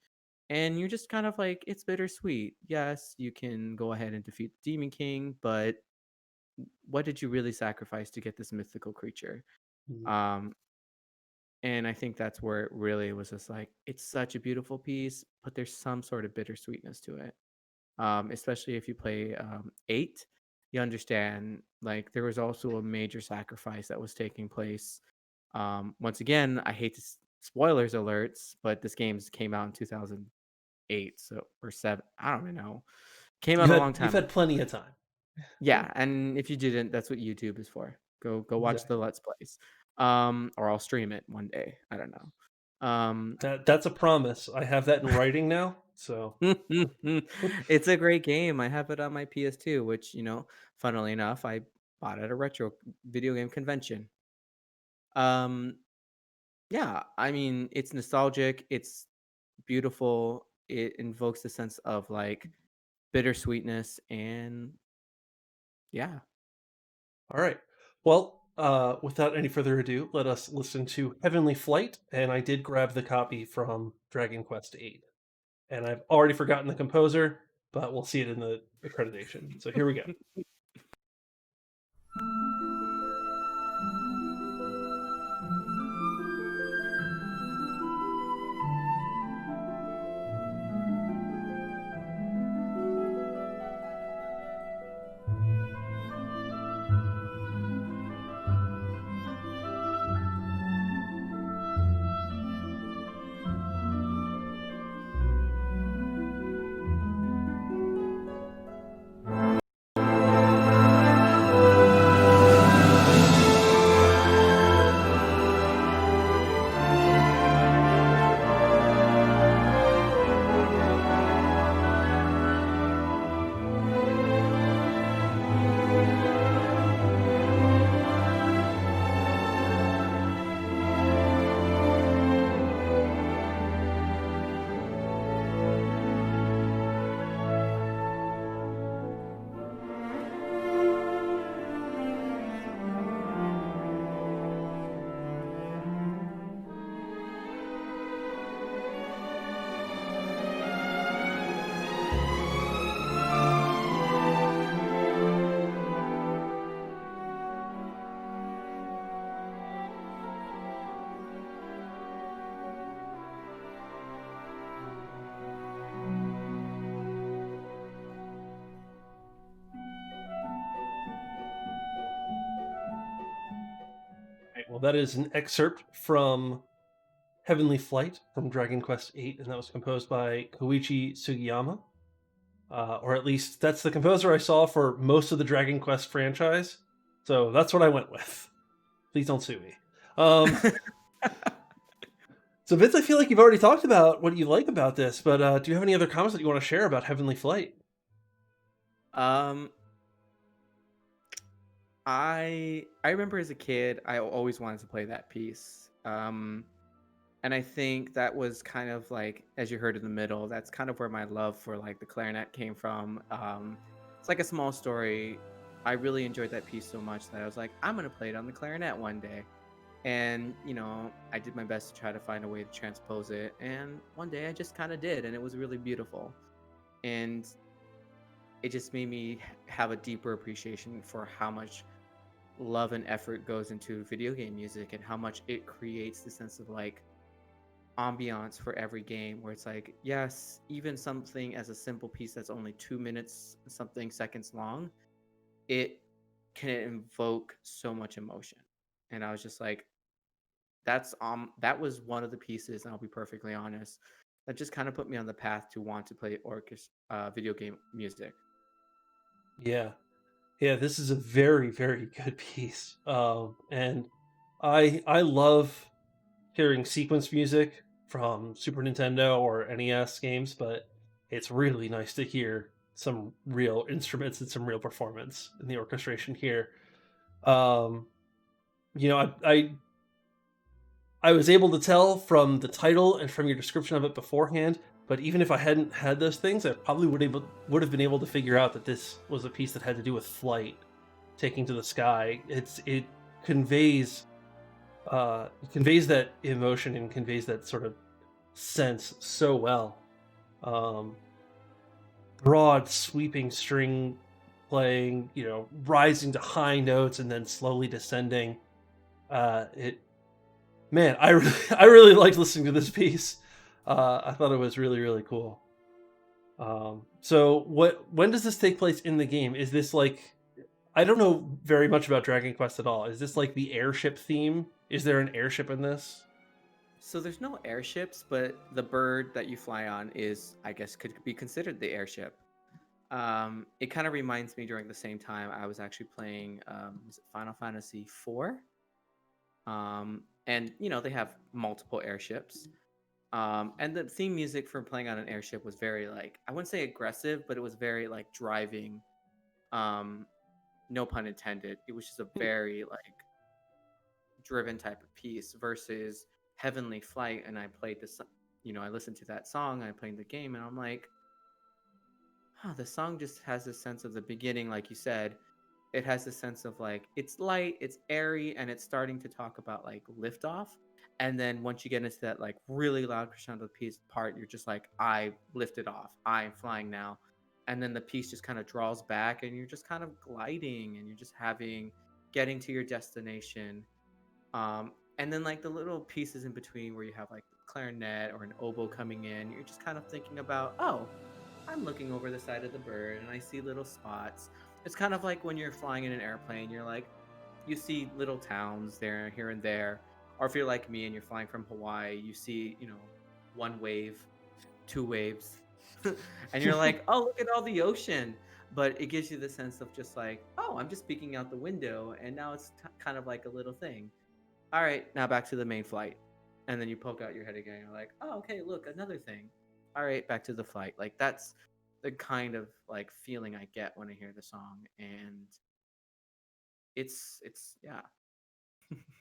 And you're just kind of like, it's bittersweet. Yes, you can go ahead and defeat the Demon King, but what did you really sacrifice to get this mythical creature? Mm. Um, and I think that's where it really was just like, it's such a beautiful piece, but there's some sort of bittersweetness to it. Especially if you play 8, you understand like there was also a major sacrifice that was taking place. Once again, I hate to spoilers alerts, but this game came out in 2008, so or 7, I don't even know. Came out a long You've time had ago. plenty of time. Yeah, and if you didn't, that's what YouTube is for. Go watch the Exactly. Let's Plays. Or I'll stream it one day. I don't know. That's a promise. I have that in writing now. So It's a great game. I have it on my PS2, which, funnily enough, I bought at a retro video game convention. Um, yeah, I mean, it's nostalgic, it's beautiful, it invokes the sense of like bittersweetness, and yeah. all right. Well, without any further ado, let us listen to Heavenly Flight. And I did grab the copy from Dragon Quest 8. And I've already forgotten the composer, but we'll see it in the accreditation. So here we go. Right, well, that is an excerpt from Heavenly Flight from Dragon Quest VIII, and that was composed by Koichi Sugiyama. Or at least that's the composer I saw for most of the Dragon Quest franchise. So that's what I went with. Please don't sue me. So Vince, I feel like you've already talked about what you like about this, but do you have any other comments that you want to share about Heavenly Flight? Um, I remember as a kid, I always wanted to play that piece. And I think that was kind of like, as you heard in the middle, that's kind of where my love for like the clarinet came from. It's like a small story. I really enjoyed that piece so much that I was like, I'm gonna play it on the clarinet one day. And I did my best to try to find a way to transpose it. And one day I just kind of did, and it was really beautiful. And it just made me have a deeper appreciation for how much love and effort goes into video game music and how much it creates the sense of like ambiance for every game where it's like, yes, even something as a simple piece that's only 2 minutes something seconds long, it can invoke so much emotion. And I was just like, that was one of the pieces, and I'll be perfectly honest, that just kind of put me on the path to want to play orchestra video game music. Yeah. Yeah, this is a very, very good piece. And I love hearing sequence music from Super Nintendo or NES games, but it's really nice to hear some real instruments and some real performance in the orchestration here. Um, I was able to tell from the title and from your description of it beforehand, but even if I hadn't had those things, I probably would have been able to figure out that this was a piece that had to do with flight, taking to the sky. It conveys that emotion and conveys that sort of sense so well. Um, Broad, sweeping string playing, rising to high notes and then slowly descending. It Man, I really, I really liked listening to this piece. I thought it was really, really cool. So when does this take place in the game? Is this like, I don't know very much about Dragon Quest at all. Is this like the airship theme? Is there an airship in this? So there's no airships, but the bird that you fly on is, I guess, could be considered the airship. It kind of reminds me during the same time I was actually playing was it Final Fantasy IV? And they have multiple airships. And the theme music for playing on an airship was very like, I wouldn't say aggressive, but it was very like driving. Um, no pun intended. It was just a very like driven type of piece versus Heavenly Flight. And I played this, I listened to that song, I played the game, and I'm like, huh, the song just has this sense of the beginning, like you said. It has this sense of like it's light, it's airy, and it's starting to talk about like liftoff. And then once you get into that like really loud crescendo piece part, you're just like, I lifted off, I'm flying now. And then the piece just kind of draws back, and you're just kind of gliding, and you're just getting to your destination. And then like the little pieces in between where you have like the clarinet or an oboe coming in, you're just kind of thinking about, oh, I'm looking over the side of the bird and I see little spots. It's kind of like when you're flying in an airplane, you're like, you see little towns there, here and there. Or if you're like me and you're flying from Hawaii, you see, one wave, two waves, and you're like, oh, look at all the ocean. But it gives you the sense of just like, oh, I'm just peeking out the window, and now it's kind of like a little thing. All right, now back to the main flight. And then you poke out your head again. You're like, oh, okay, look, another thing. All right, back to the flight. Like that's the kind of like feeling I get when I hear the song, and it's yeah.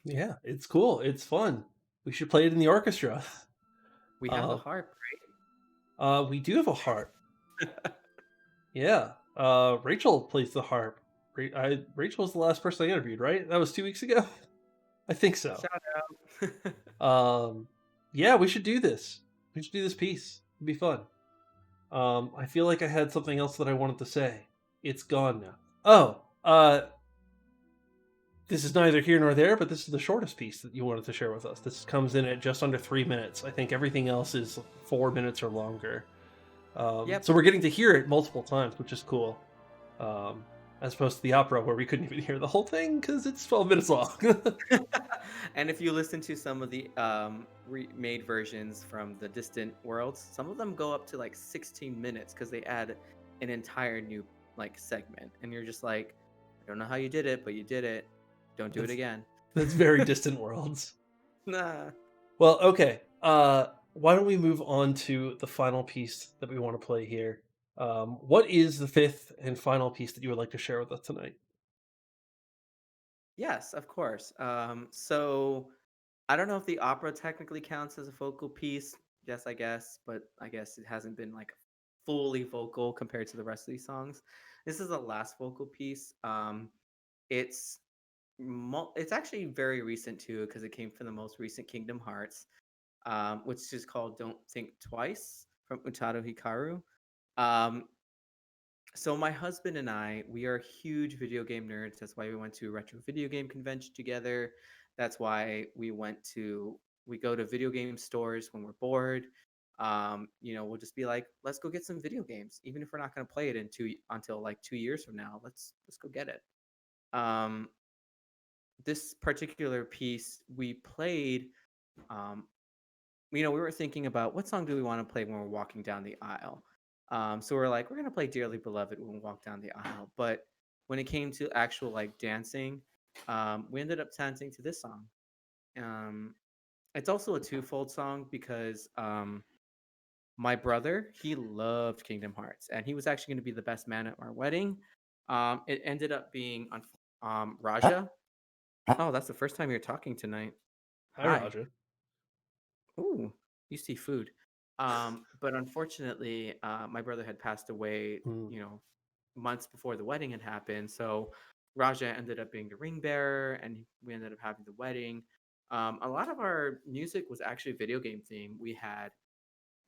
Yeah, it's cool. It's fun. We should play it in the orchestra. We have the Uh, harp, we do have a harp. right? Yeah. Rachel plays the harp. Rachel was the last person I interviewed, right? That was 2 weeks ago. I think so. Shout out. Yeah, we should do this. We should do this piece. It'd be fun. I feel like I had something else that I wanted to say. It's gone now. Oh, this is neither here nor there, but this is the shortest piece that you wanted to share with us. This comes in at just under 3 minutes. I think everything else is 4 minutes or longer. Yep. So we're getting to hear it multiple times, which is cool. As opposed to the opera where we couldn't even hear the whole thing because it's 12 minutes long. And if you listen to some of the remade versions from the distant worlds, some of them go up to like 16 minutes because they add an entire new like segment, and you're just like, I don't know how you did it, but you did it. Don't do it again. That's very distant worlds. Nah. Well, okay. Why don't we move on to the final piece that we want to play here? What is the fifth and final piece that you would like to share with us tonight? Yes, of course. So I don't know if the opera technically counts as a vocal piece. Yes, I guess, but I guess it hasn't been like fully vocal compared to the rest of these songs. This is the last vocal piece. It's it's actually very recent too because it came from the most recent Kingdom Hearts, which is called "Don't Think Twice" from Utada Hikaru. Um, so my husband and I, we are huge video game nerds. That's why we went to a retro video game convention together. That's why we went to We go to video game stores when we're bored. We'll just be like, let's go get some video games, even if we're not going to play it until like 2 years from now. Let's go get it. Um, this particular piece we played. We were thinking about what song do we want to play when we're walking down the aisle. So we're like, we're gonna play "Dearly Beloved" when we walk down the aisle. But when it came to actual like dancing, we ended up dancing to this song. Um, it's also a twofold song because my brother, he loved Kingdom Hearts, and he was actually going to be the best man at our wedding. It ended up being Rajah. Oh, that's the first time you're talking tonight. Hi, Hi. Rajah. Ooh, you see food. But unfortunately, my brother had passed away, Mm. months before the wedding had happened. So Raja ended up being the ring bearer, and we ended up having the wedding. A lot of our music was actually video game themed. We had,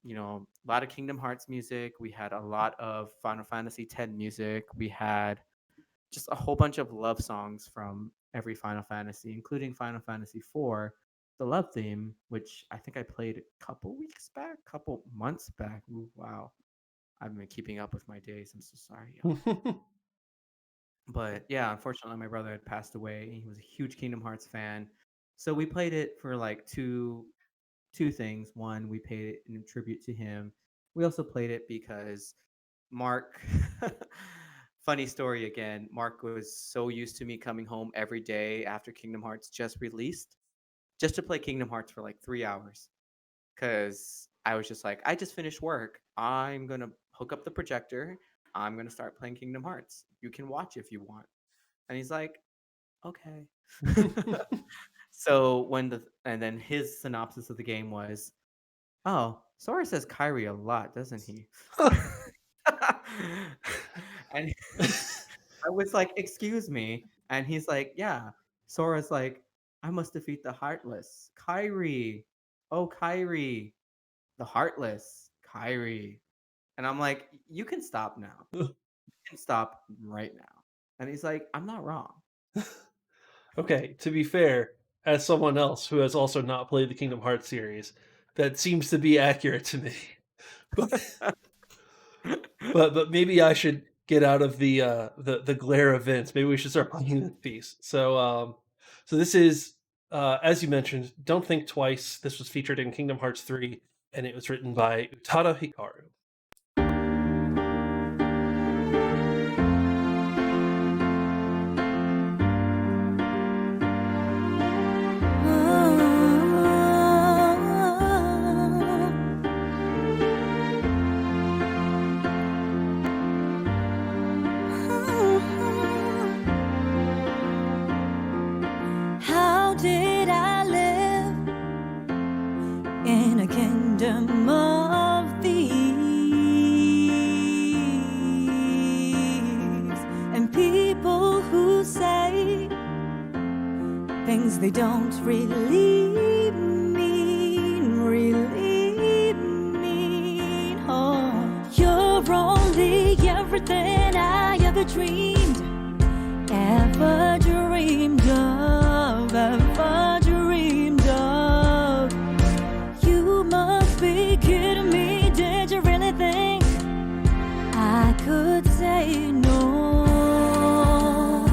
a lot of Kingdom Hearts music. We had a lot of Final Fantasy X music. We had just a whole bunch of love songs from every Final Fantasy, including Final Fantasy IV, the love theme, which I think I played a couple months back. Ooh, wow. I've been keeping up with my days. I'm so sorry, y'all. But yeah, unfortunately, my brother had passed away. He was a huge Kingdom Hearts fan. So we played it for like two things. One, we paid it in tribute to him. We also played it because Mark, funny story again. Mark was so used to me coming home every day after Kingdom Hearts just released, just to play Kingdom Hearts for like 3 hours. Because I was just like, I just finished work. I'm going to hook up the projector. I'm going to start playing Kingdom Hearts. You can watch if you want. And he's like, okay. So and then his synopsis of the game was, oh, Sora says Kyrie a lot, doesn't he? And I was like, excuse me. And he's like, yeah. Sora's like, I must defeat the Heartless. Kyrie. Oh, Kyrie. The Heartless. Kyrie. And I'm like, you can stop now. You can stop right now. And he's like, I'm not wrong. Okay, to be fair, as someone else who has also not played the Kingdom Hearts series, that seems to be accurate to me. But maybe I should get out of the glare of Vince. Maybe we should start playing this piece. So this is as you mentioned, Don't Think Twice. This was featured in Kingdom Hearts 3, and it was written by Utada Hikaru. How did I live in a kingdom of thieves and people who say things they don't really mean. Oh, you're only everything I ever dreamed of. You must be kidding me. Did you really think I could say no?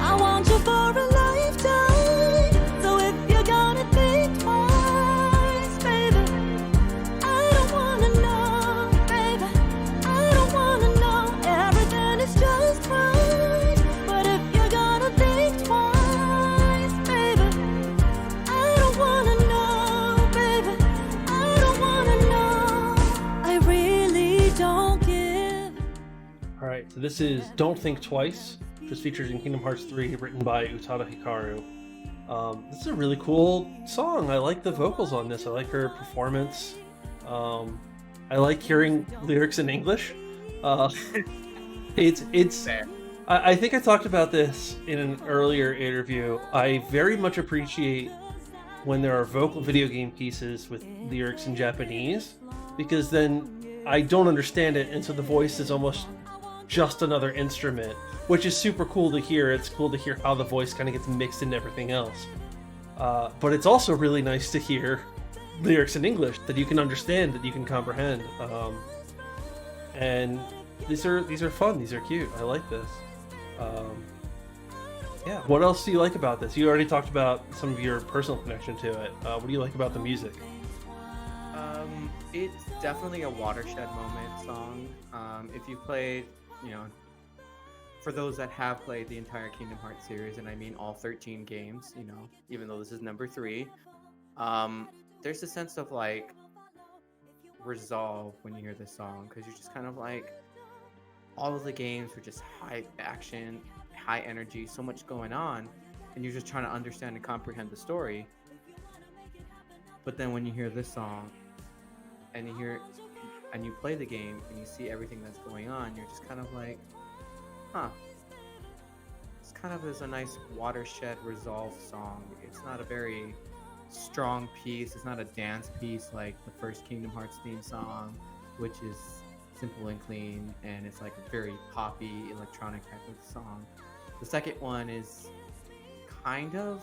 I want you for a lifetime. So if you're gonna think twice, baby, I don't wanna know, baby. I don't wanna know. Everything is just right. But if you're gonna think twice, baby, I don't wanna know, baby. I don't wanna know. I really don't give. All right, so this is Don't Think Twice, which is featured in Kingdom Hearts 3, written by Utada Hikaru. This is a really cool song. I like the vocals on this. I like her performance. I like hearing lyrics in English. It's. Fair. I think I talked about this in an earlier interview. I very much appreciate when there are vocal video game pieces with lyrics in Japanese, because then I don't understand it, and so the voice is almost just another instrument, which is super cool to hear. It's cool to hear how the voice kind of gets mixed into everything else. But it's also really nice to hear lyrics in English that you can understand, that you can comprehend. And these are fun. These are cute. I like this. Yeah. What else do you like about this? You already talked about some of your personal connection to it. What do you like about the music? It's definitely a watershed moment song. If you played, for those that have played the entire Kingdom Hearts series, and I mean all 13 games, even though this is number 3, there's a sense of like resolve when you hear this song, because you're just kind of like, all of the games were just high action, high energy, so much going on, and you're just trying to understand and comprehend the story. But then when you hear this song, and you play the game and you see everything that's going on, you're just kind of like, huh. It's kind of a nice watershed resolve song. It's not a very strong piece. It's not a dance piece like the first Kingdom Hearts theme song, which is simple and clean, and it's like a very poppy electronic type of song. The second one is kind of,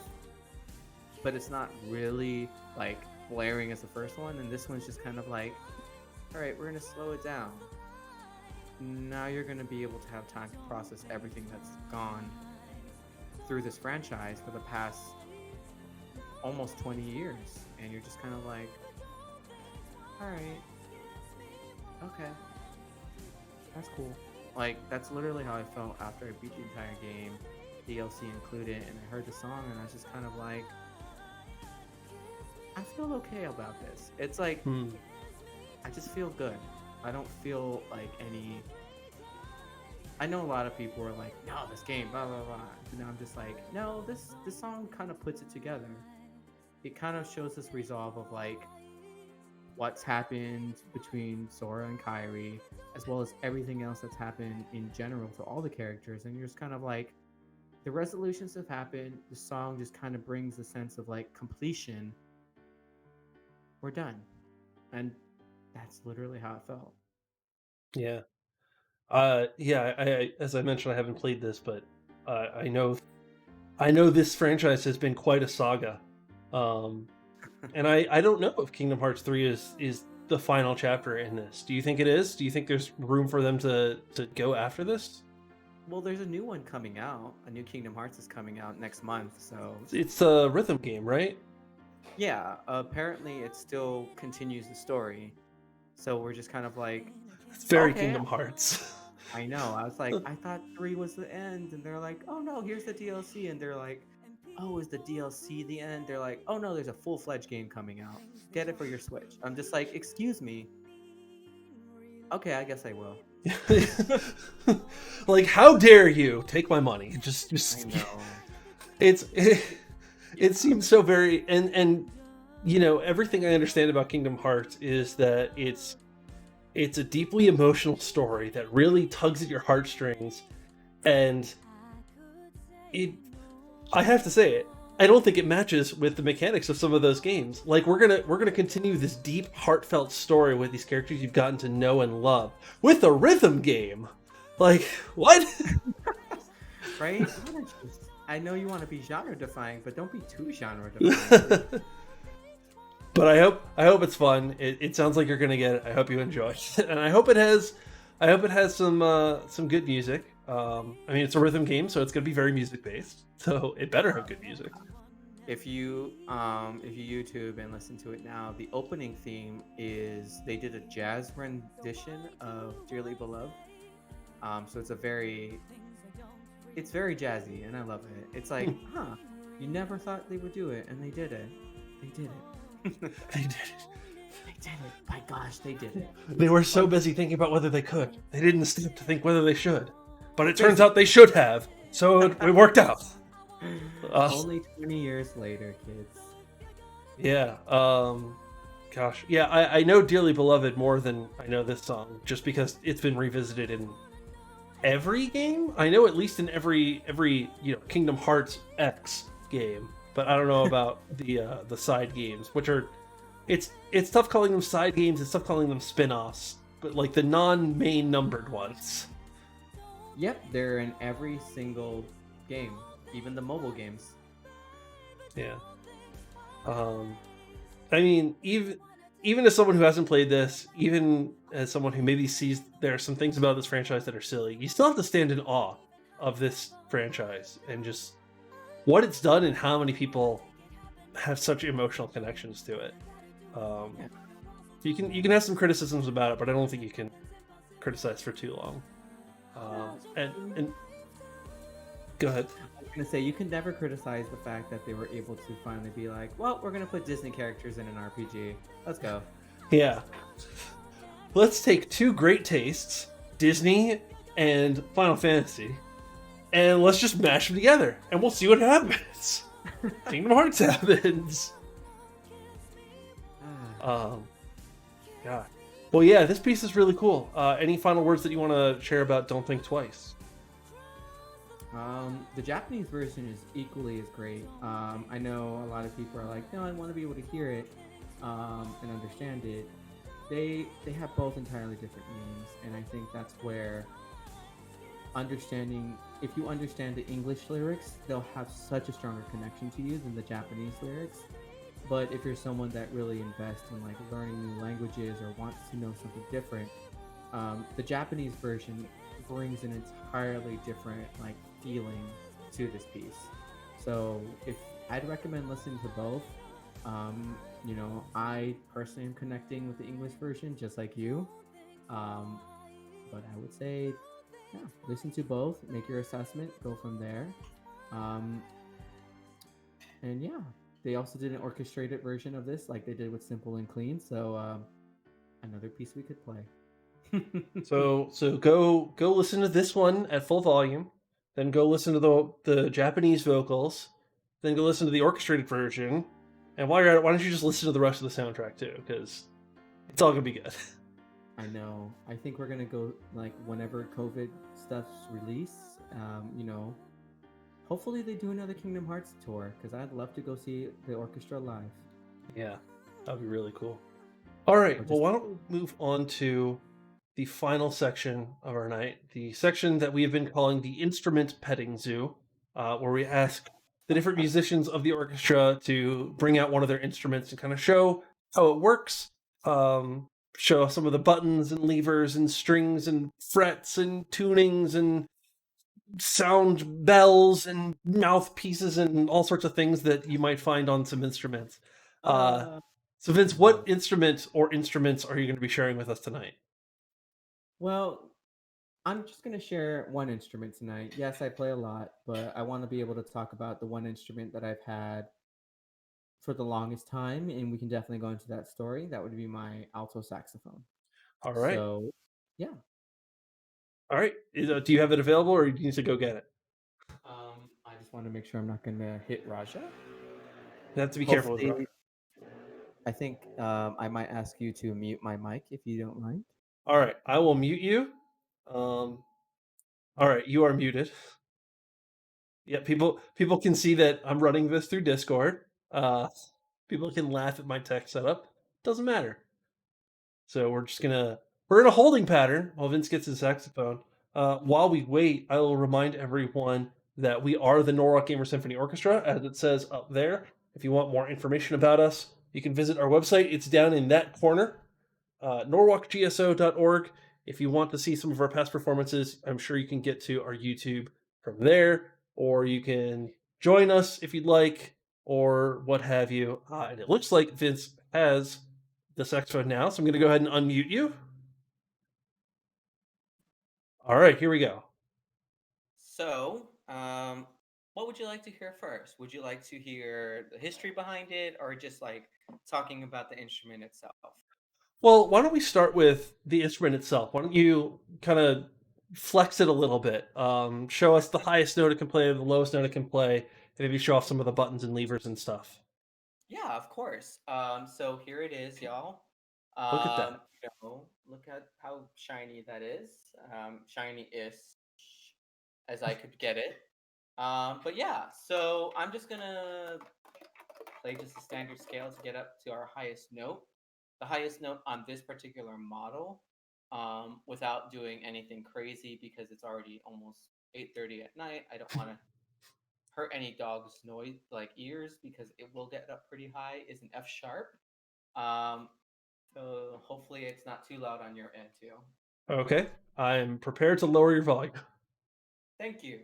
but it's not really like blaring as the first one, and this one's just kind of like, all right, we're gonna slow it down. Now you're gonna be able to have time to process everything that's gone through this franchise for the past almost 20 years, and you're just kind of like, all right, okay, that's cool. Like, that's literally how I felt after I beat the entire game, DLC included, and I heard the song, and I was just kind of like, I feel okay about this. It's like, I just feel good. I don't feel like any... I know a lot of people are like, no, this game, blah, blah, blah. And I'm just like, no, this song kind of puts it together. It kind of shows this resolve of like, what's happened between Sora and Kairi, as well as everything else that's happened in general to all the characters. And you're just kind of like, the resolutions have happened. The song just kind of brings a sense of like completion. We're done. And that's literally how it felt. Yeah. Yeah, I as I mentioned, I haven't played this, but I know this franchise has been quite a saga. And I don't know if Kingdom Hearts 3 is the final chapter in this. Do you think it is? Do you think there's room for them to go after this? Well, there's a new one coming out. A new Kingdom Hearts is coming out next month, so... It's a rhythm game, right? Yeah, apparently it still continues the story. So we're just kind of like... It's very okay. Kingdom Hearts. I know. I was like, I thought 3 was the end. And they're like, oh no, here's the DLC. And they're like, oh, is the DLC the end? They're like, oh no, there's a full-fledged game coming out. Get it for your Switch. I'm just like, excuse me. Okay, I guess I will. Like, how dare you take my money? Just I know. It seems so very, and everything I understand about Kingdom Hearts is that it's a deeply emotional story that really tugs at your heartstrings, and I have to say it, I don't think it matches with the mechanics of some of those games. Like, we're gonna continue this deep, heartfelt story with these characters you've gotten to know and love with a rhythm game. Like, what? Right? I know you want to be genre defying, but don't be too genre defying. But I hope it's fun. It sounds like you're gonna get it. I hope you enjoy it, and I hope it has some good music. I mean, it's a rhythm game, so it's gonna be very music based. So it better have good music. If you YouTube and listen to it now, the opening theme is, they did a jazz rendition of Dearly Beloved. So it's very jazzy, and I love it. It's like, you never thought they would do it, and they did it. They did it. They did it. They did it. My gosh, they did it. They were so busy thinking about whether they could. They didn't stop to think whether they should. But it turns out they should have. So it worked out. Only 20 years later, kids. Yeah. Gosh. Yeah, I know Dearly Beloved more than I know this song, just because it's been revisited in every game. I know at least in every Kingdom Hearts X game, but I don't know about the side games, which are it's tough calling them side games. It's tough calling them spin-offs, but like the non-main numbered ones. Yep, they're in every single game, even the mobile games. Yeah. I mean, even as someone who hasn't played this, even as someone who maybe sees there are some things about this franchise that are silly, you still have to stand in awe of this franchise and just what it's done and how many people have such emotional connections to it. Um, Yeah. you can have some criticisms about it, but I don't think you can criticize for too long. And go ahead. I was gonna say you can never criticize the fact that they were able to finally be like, well, we're gonna put Disney characters in an RPG. Let's go. Yeah, let's take two great tastes, Disney and Final Fantasy, and let's just mash them together, and we'll see what happens. Kingdom Hearts happens. Um, God. Well, yeah, this piece is really cool. Any final words that you want to share about Don't Think Twice? The Japanese version is equally as great. I know a lot of people are like, no, I want to be able to hear it and understand it. They have both entirely different meanings, and I think that's where understanding, if you understand the English lyrics, they'll have such a stronger connection to you than the Japanese lyrics. But if you're someone that really invests in like learning new languages or wants to know something different, the Japanese version brings an entirely different like feeling to this piece. So if I'd recommend listening to both. I personally am connecting with the English version just like you. Um, but I would say, yeah, listen to both, make your assessment, go from there. Um, and yeah, they also did an orchestrated version of this, like they did with Simple and Clean. So another piece we could play. So go listen to this one at full volume, then go listen to the Japanese vocals, then go listen to the orchestrated version, and while you're at it, why don't you just listen to the rest of the soundtrack too? Because it's all gonna be good. I know. I think we're gonna go like whenever COVID stuff's released. Hopefully they do another Kingdom Hearts tour because I'd love to go see the orchestra live. Yeah, that'd be really cool. All right, Or well, just why don't we move on to the final section of our night, the section that we have been calling the Instrument Petting Zoo, where we ask the different musicians of the orchestra to bring out one of their instruments and kind of show how it works, um, show some of the buttons and levers and strings and frets and tunings and sound bells and mouthpieces and all sorts of things that you might find on some instruments. uh, So, Vince, love what instrument or instruments are you going to be sharing with us tonight? Well, I'm just going to share one instrument tonight. Yes, I play a lot, but I want to be able to talk about the one instrument that I've had for the longest time, and we can definitely go into that story. That would be my alto saxophone. All right. So, yeah. All right. Do you have it available or do you need to go get it? I just want to make sure I'm not going to hit Raja. You have to be careful with Hopefully, it. I think I might ask you to mute my mic if you don't mind. All right. I will mute you. All right. You are muted. Yeah. People can see that I'm running this through Discord. People can laugh at my tech setup. Doesn't matter. So we're in a holding pattern while Vince gets his saxophone. While we wait, I will remind everyone that we are the Norwalk Gamer Symphony Orchestra, as it says up there. If you want more information about us, you can visit our website. It's down in that corner, norwalkgso.org. If you want to see some of our past performances, I'm sure you can get to our YouTube from there, or you can join us if you'd like, or what have you. And it looks like Vince has the saxophone now, so I'm going to go ahead and unmute you. All right, here we go. So, what would you like to hear first? Would you like to hear the history behind it, or just like talking about the instrument itself? Well, why don't we start with the instrument itself? Why don't you kind of flex it a little bit? Show us the highest note it can play, the lowest note it can play, and maybe show off some of the buttons and levers and stuff. Yeah, of course. So here it is, y'all. Look at that. Look at how shiny that is. Shiny-ish, as I could get it. But yeah, so I'm just gonna play just a standard scale to get up to our highest note. The highest note on this particular model, without doing anything crazy because it's already almost 8:30 at night. I don't want to hurt any dog's noise like ears because it will get up pretty high is an F sharp. Um, so hopefully it's not too loud on your end too. Okay, I'm prepared to lower your volume. Thank you.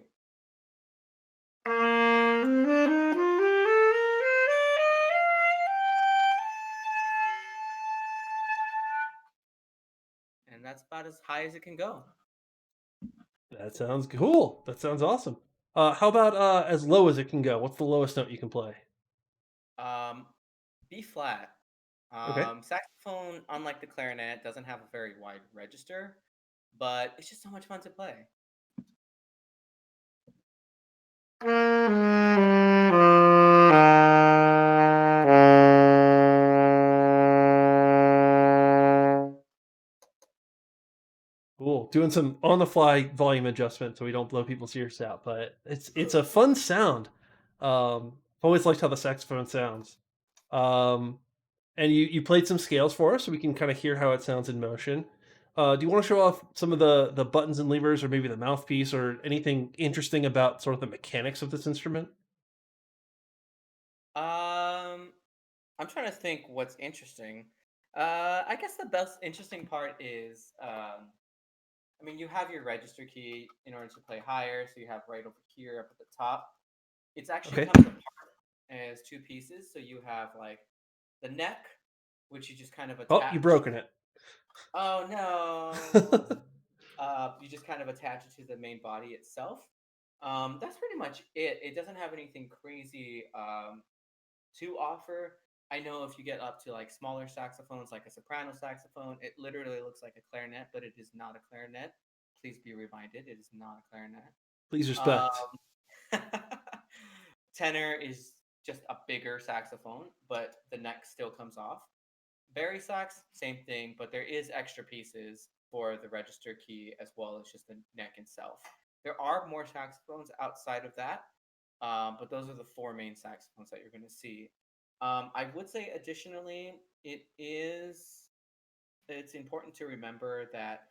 And that's about as high as it can go. That sounds cool. That sounds awesome. How about as low as it can go? What's the lowest note you can play? Um, B flat. Okay. Saxophone, unlike the clarinet, doesn't have a very wide register, but it's just so much fun to play. Cool. Doing some on the fly volume adjustment so we don't blow people's ears out, but it's a fun sound. I've always liked how the saxophone sounds. Um, and you played some scales for us so we can kind of hear how it sounds in motion. Do you want to show off some of the buttons and levers, or maybe the mouthpiece, or anything interesting about sort of the mechanics of this instrument? Um, I'm trying to think what's interesting. I guess the best interesting part is, I mean, you have your register key in order to play higher, so you have right over here up at the top. It's actually Okay. comes apart as two pieces, so you have like the neck, which you just kind of Oh, you attach. broken it. Oh no! You just kind of attach it to the main body itself. That's pretty much it. It doesn't have anything crazy to offer. I know if you get up to like smaller saxophones, like a soprano saxophone, it literally looks like a clarinet, but it is not a clarinet. Please be reminded, it is not a clarinet. Please respect. Um, tenor is just a bigger saxophone, but the neck still comes off. Bari sax, same thing, but there is extra pieces for the register key as well as just the neck itself. There are more saxophones outside of that, but those are the four main saxophones that you're going to see. I would say, additionally, it's important to remember that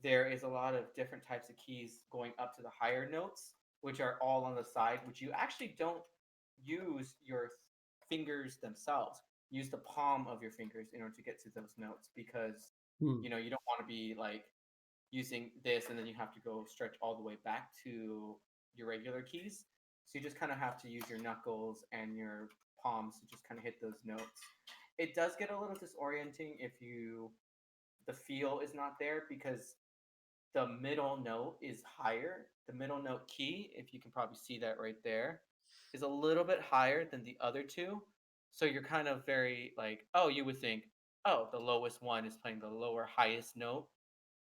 there is a lot of different types of keys going up to the higher notes, which are all on the side, which you actually don't use your fingers themselves. Use the palm of your fingers in order to get to those notes because Hmm. you don't want to be like using this and then you have to go stretch all the way back to your regular keys. So you just kind of have to use your knuckles and your palms to just kind of hit those notes. It does get a little disorienting if the feel is not there because the middle note is higher. The middle note key, if you can probably see that right there, is a little bit higher than the other two. So you're kind of very like, oh, you would think, oh, the lowest one is playing the lower highest note,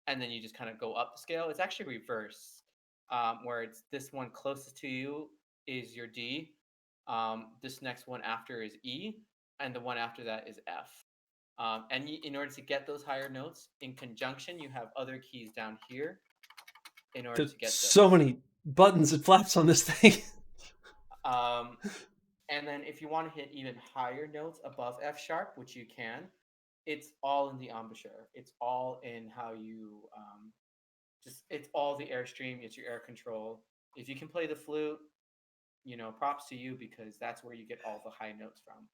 and then you just kind of go up the scale. It's actually reverse, where it's this one closest to you is your D, this next one after is E, and the one after that is F. And in order to get those higher notes in conjunction, you have other keys down here in order There's to get so those. many buttons and flaps on this thing. Um, and then if you want to hit even higher notes above F sharp, which you can, it's all in the embouchure. It's all in how you it's all the airstream. It's your air control. If you can play the flute, props to you because that's where you get all the high notes from.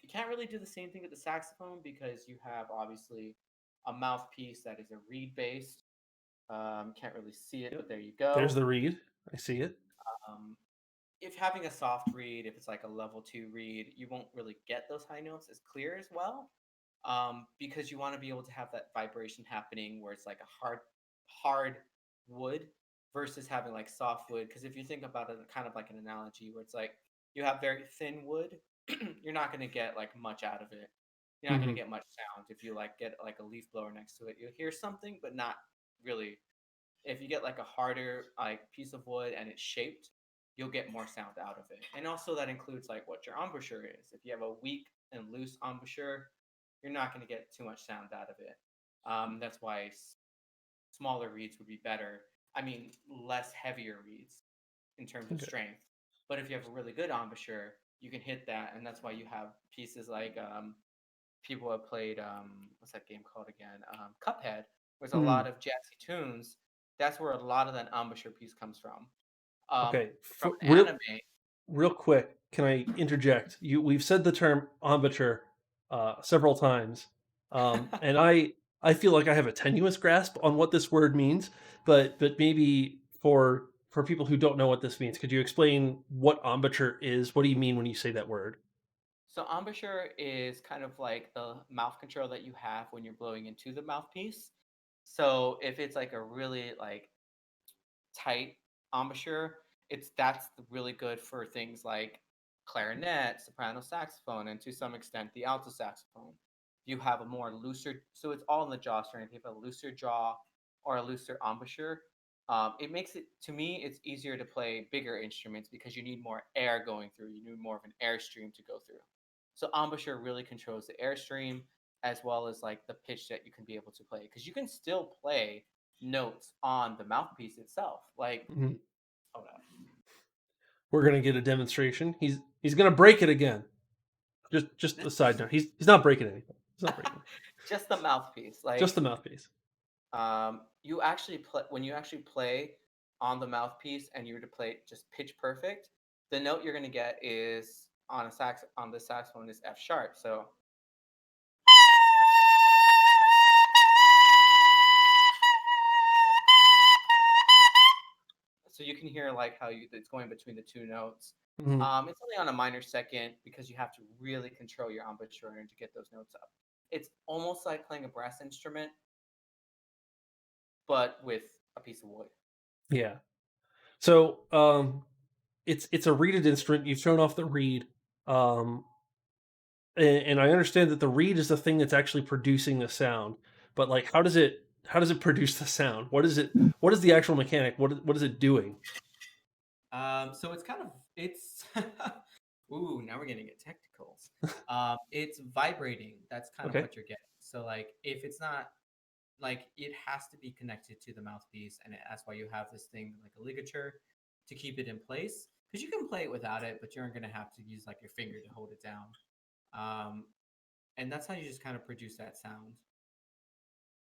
You can't really do the same thing with the saxophone because you have obviously a mouthpiece that is a reed based. Can't really see it, Yep. but there you There's go. the reed. I see it. Um, if having a soft reed, if it's like a level two reed, you won't really get those high notes as clear as well. Because you want to be able to have that vibration happening where it's like a hard wood versus having like soft wood. Because if you think about it, kind of like an analogy where it's like you have very thin wood, you're not going to get like much out of it. You're not going Hmm. to get much sound if you like get like a leaf blower next to it. You'll hear something, but not really. If you get like a harder like piece of wood and it's shaped, you'll get more sound out of it. And also that includes like what your embouchure is. If you have a weak and loose embouchure, you're not going to get too much sound out of it. That's why smaller reeds would be better. I mean, less heavier reeds in terms of Okay. strength. But if you have a really good embouchure, you can hit that, and that's why you have pieces like people have played what's that game called again? Cuphead. There's a Hmm. lot of jazzy tunes. That's where a lot of that embouchure piece comes from. Okay, From real anime. real quick, can I interject? We've said the term embouchure several times, and I feel like I have a tenuous grasp on what this word means, but maybe for people who don't know what this means, could you explain what embouchure is? What do you mean when you say that word? So embouchure is kind of like the mouth control that you have when you're blowing into the mouthpiece. So if it's like a really like tight embouchure, that's really good for things like clarinet, soprano saxophone, and to some extent the alto saxophone. You have a more looser, so it's all in the jaw string. If you have a looser jaw or a looser embouchure, it makes it to me it's easier to play bigger instruments because you need more air going through. You need more of an airstream to go through. So embouchure really controls the airstream as well as like the pitch that you can be able to play because you can still play notes on the mouthpiece itself. Like, Mhm. hold on, We're gonna get a demonstration. He's gonna break it again. Just a this side note. He's not breaking anything. He's not breaking anything. just the mouthpiece. Just the Like, mouthpiece. you actually play when you actually play on the mouthpiece and you were to play it just pitch perfect. The note you're gonna get is on the saxophone is F sharp. So you can hear like how it's going between the two notes. Mhm. It's only on a minor second because you have to really control your embouchure in order to get those notes up. It's almost like playing a brass instrument, but with a piece of wood. Yeah. So it's a reeded instrument. You've thrown off the reed. Um, and I understand that the reed is the thing that's actually producing the sound. But like, how does it produce the sound? What is the actual mechanic? What is it doing? So it's kind of it's ooh, now we're getting at technicals. It's vibrating. That's kind of Okay. what you're getting. So like if it's not like it has to be connected to the mouthpiece, and that's why you have this thing like a ligature to keep it in place. Because you can play it without it, but you're gonna have to use like your finger to hold it down. Um, and that's how you just kind of produce that sound.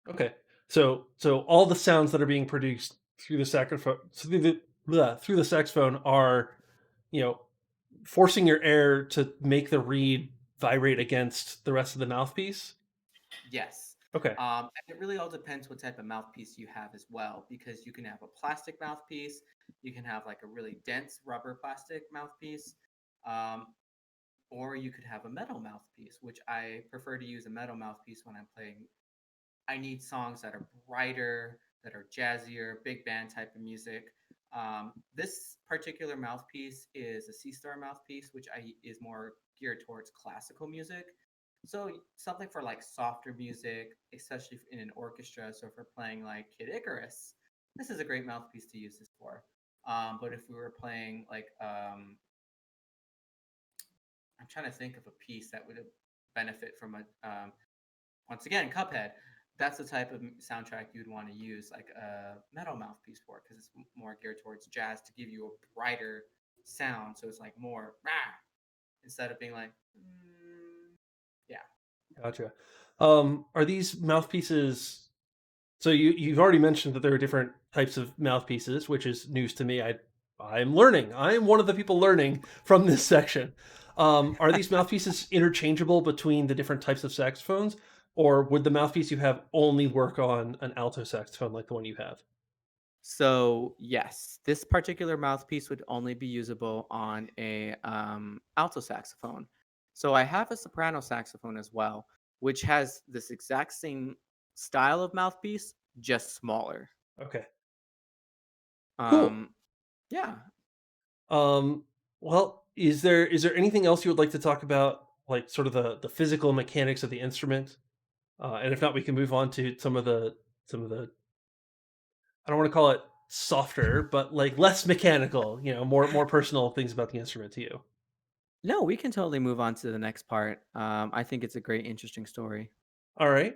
Okay. So all the sounds that are being produced through the saxophone through the saxophone are, you know, forcing your air to make the reed vibrate against the rest of the mouthpiece. Yes. Okay. And it really all depends what type of mouthpiece you have as well, because you can have a plastic mouthpiece, you can have like a really dense rubber plastic mouthpiece, um, or you could have a metal mouthpiece, which I prefer to use a metal mouthpiece when I'm playing. I need songs that are brighter, that are jazzier, big band type of music. This particular mouthpiece is a C star mouthpiece, which is more geared towards classical music. So something for like softer music, especially in an orchestra. So if we're playing like Kid Icarus, this is a great mouthpiece to use this for. But if we were playing like, I'm trying to think of a piece that would benefit from once again, Cuphead. That's the type of soundtrack you'd want to use, like a metal mouthpiece for, because it's more geared towards jazz to give you a brighter sound. So it's like more rah, instead of being like, yeah. Gotcha. Are these mouthpieces? So you've already mentioned that there are different types of mouthpieces, which is news to me. I'm learning. I am one of the people learning from this section. Are these mouthpieces interchangeable between the different types of saxophones, or would the mouthpiece you have only work on an alto saxophone like the one you have? So yes, this particular mouthpiece would only be usable on a alto saxophone. So I have a soprano saxophone as well, which has this exact same style of mouthpiece, just smaller. Okay, cool. Um, yeah. Um, well, is there anything else you would like to talk about, like sort of the physical mechanics of the instrument? And if not, we can move on to some of the I don't want to call it softer, but like less mechanical, more personal things about the instrument to you. No, we can totally move on to the next part. I think it's a great, interesting story. All right.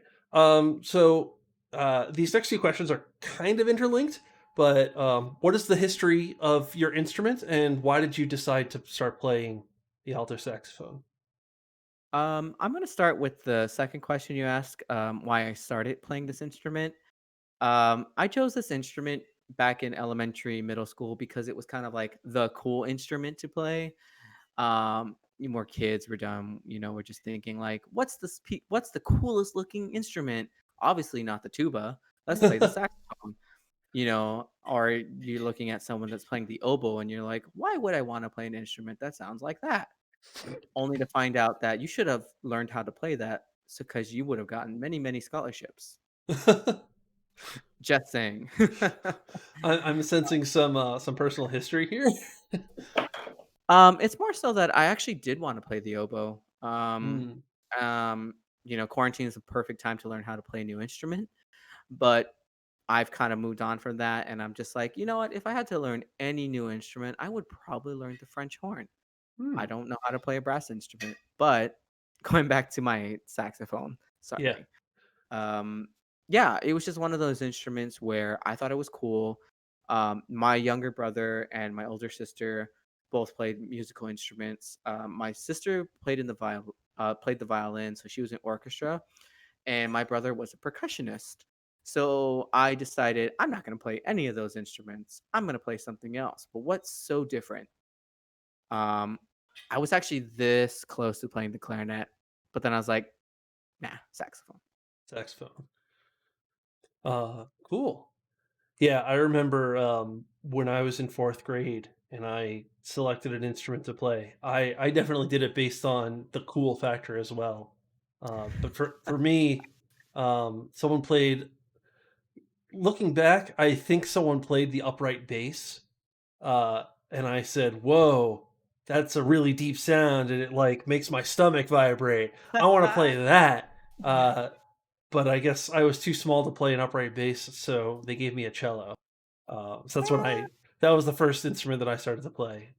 So these next few questions are kind of interlinked, but what is the history of your instrument, and why did you decide to start playing the alto saxophone? I'm going to start with the second question you asked, why I started playing this instrument. I chose this instrument back in elementary, middle school because it was kind of like the cool instrument to play. More kids were dumb, we're just thinking like, what's the coolest looking instrument? Obviously not the tuba. Let's play the saxophone. Or you're looking at someone that's playing the oboe and you're like, why would I want to play an instrument that sounds like that? Only to find out that you should have learned how to play that because you would have gotten many, many scholarships. Just saying. I'm sensing some personal history here. It's more so that I actually did want to play the oboe. Mm. Quarantine is a perfect time to learn how to play a new instrument, but I've kind of moved on from that, and I'm just like, you know what? If I had to learn any new instrument, I would probably learn the French horn. I Hmm. don't know how to play a brass instrument, but going back to my saxophone, Yeah. sorry. Um, yeah, it was just one of those instruments where I thought it was cool. My younger brother and my older sister both played musical instruments. My sister played the violin, so she was in orchestra, and my brother was a percussionist. So I decided I'm not going to play any of those instruments. I'm going to play something else. But what's so different? Um, I was actually this close to playing the clarinet, but then I was like, nah, saxophone. Saxophone. Cool. Yeah, I remember when I was in fourth grade and I selected an instrument to play. I definitely did it based on the cool factor as well. But for me, someone played. Looking back, I think someone played the upright bass, and I said, "Whoa, that's a really deep sound, and it like makes my stomach vibrate. I want to play that." But I guess I was too small to play an upright bass, so they gave me a cello. So that's when that was the first instrument that I started to play,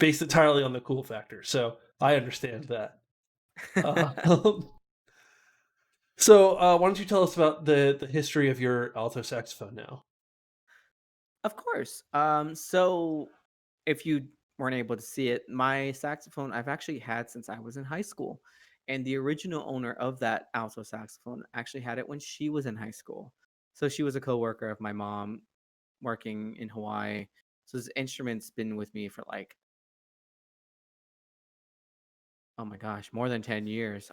based entirely on the cool factor. So I understand that. Uh, why don't you tell us about the history of your alto saxophone now? Of course. So if you weren't able to see it, my saxophone I've actually had since I was in high school. And the original owner of that alto saxophone actually had it when she was in high school. So she was a coworker of my mom working in Hawaii. So this instrument's been with me for like, oh my gosh, more than 10 years.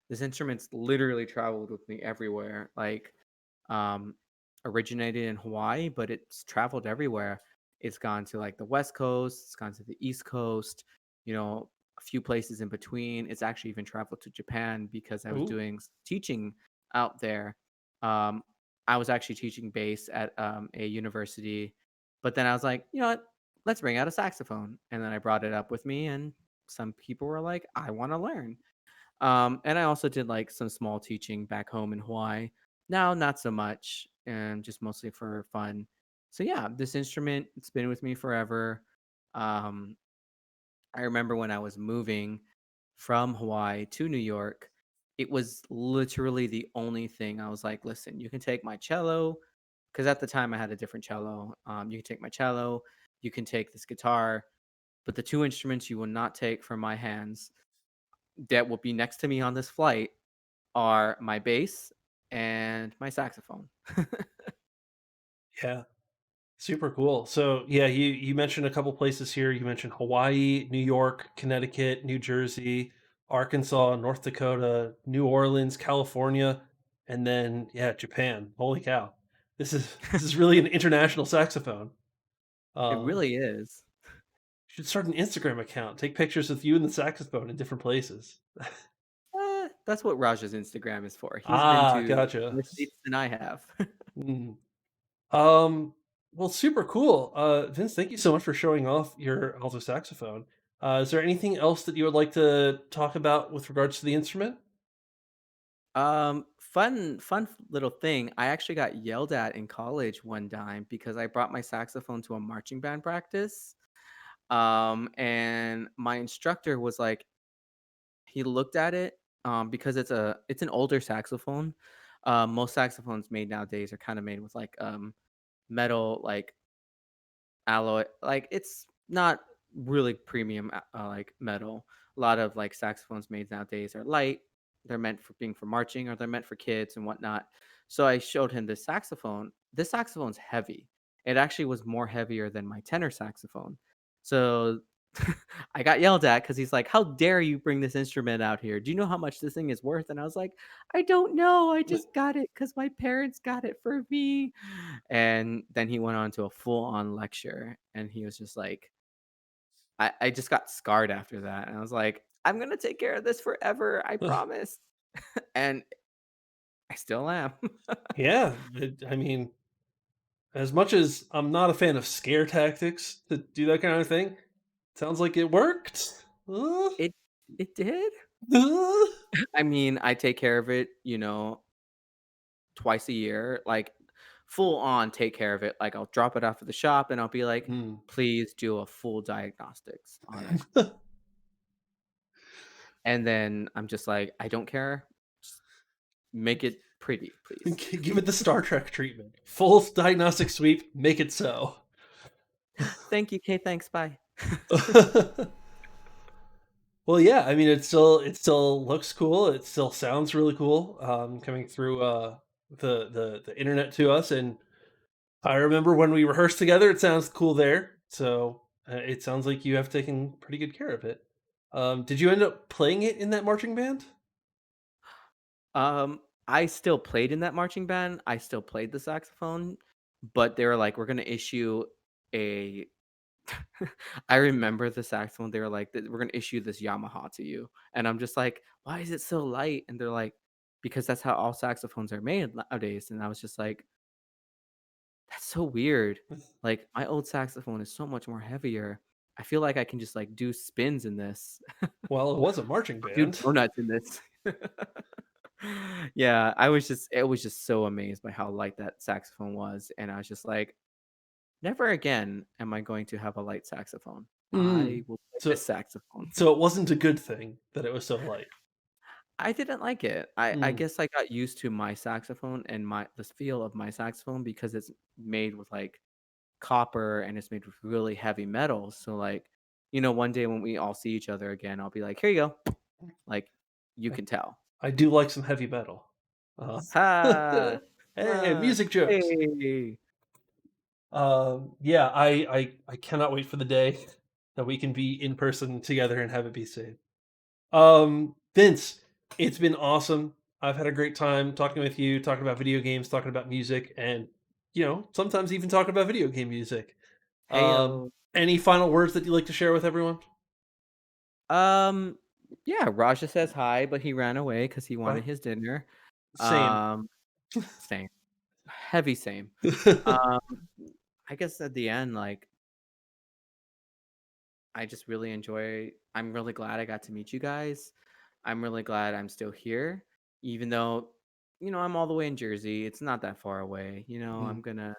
This instrument's literally traveled with me everywhere. Like, um, originated in Hawaii, but it's traveled everywhere. It's gone to like the West Coast, it's gone to the East Coast, a few places in between. It's actually even traveled to Japan because I was Ooh, doing teaching out there. Um, I was actually teaching bass at a university, but then I was like, you know what? Let's bring out a saxophone. And then I brought it up with me, and some people were like, I want to learn. And I also did like some small teaching back home in Hawaii. Now, not so much, and just mostly for fun. So yeah, this instrument, it's been with me forever. Um, I remember when I was moving from Hawaii to New York, it was literally the only thing I was like, listen, you can take my cello, because at the time I had a different cello. You can take my cello, you can take this guitar, but the two instruments you will not take from my hands that will be next to me on this flight are my bass and my saxophone. yeah, super cool. So yeah, you mentioned a couple places here. You mentioned Hawaii, New York, Connecticut, New Jersey, Arkansas, North Dakota, New Orleans, California, and then yeah, Japan. Holy cow. This is really an international saxophone. It You really is. should start an Instagram account. Take pictures with you and the saxophone in different places. That's what Rajah's Instagram is for. He's been Ah, to gotcha. more states than I have. Mm. Um, well, super cool. Vince, thank you so much for showing off your alto saxophone. Is there anything else that you would like to talk about with regards to the instrument? Fun little thing. I actually got yelled at in college one time because I brought my saxophone to a marching band practice. And my instructor was like, he looked at it, because it's an older saxophone. Most saxophones made nowadays are kind of made with like metal, like alloy. Like it's not really premium like metal. A lot of like saxophones made nowadays are light. They're meant for being for marching, or they're meant for kids and whatnot. So I showed him this saxophone, this saxophone's heavy. It actually was more heavier than my tenor saxophone. So I got yelled at because he's like, "How dare you bring this instrument out here? Do you know how much this thing is worth?" And I was like, "I don't know. I just got it because my parents got it for me." And then he went on to a full-on lecture, and he was just like, I just got scarred after that. And I was like, "I'm gonna take care of this forever. I promise." And I still am. Yeah, I mean, as much as I'm not a fan of scare tactics to do that kind of thing, sounds like it worked. It it did. Uh. I mean, I take care of it, twice a year, like full on take care of it. Like I'll drop it off at the shop and I'll be like, Hmm. please do a full diagnostics on it. And then I'm just like, I don't care. Just make it pretty, please. Give it the Star Trek treatment. Full diagnostic sweep, make it so. Thank you, Kay. Thanks. Bye. Well, yeah, I mean, it still looks cool. It still sounds really cool, coming through the internet to us. And I remember when we rehearsed together, it sounds cool there. So it sounds like you have taken pretty good care of it. Did you end up playing it in that marching band? I still played in that marching band. I still played the saxophone, but they were like, we're gonna issue a I remember the saxophone. They were like, "We're gonna issue this Yamaha to you," and I'm just like, "Why is it so light?" And they're like, "Because that's how all saxophones are made nowadays." And I was just like, "That's so weird." Like my old saxophone is so much more heavier. I feel like I can just like do spins in this, Well, it was a marching do band. donuts in this. Yeah, it was just so amazed by how light that saxophone was, and I was just like, never again am I going to have a light saxophone. I Mm. will play So, this saxophone. so it wasn't a good thing that it was so light. I didn't like it. I Mm. guess I got used to my saxophone and the feel of my saxophone because it's made with like copper and it's made with really heavy metals. So like, one day when we all see each other again, I'll be like, "Here you go." Like you I, can tell. I do like some heavy metal. Uh, Ha! hey, Ha! music jokes. Hey! Yeah, I cannot wait for the day that we can be in person together and have it be safe. Vince, it's been awesome. I've had a great time talking with you, talking about video games, talking about music, and sometimes even talking about video game music. Um, Heyo. any final words that you'd like to share with everyone? Um, yeah, Raja says hi, but he ran away because he wanted Right? his dinner. Same. Um, Same. Heavy same. Um, I guess at the end, like, I just really I'm really glad I got to meet you guys. I'm really glad I'm still here, even though, I'm all the way in Jersey. It's not that far away. Mhm. I'm gonna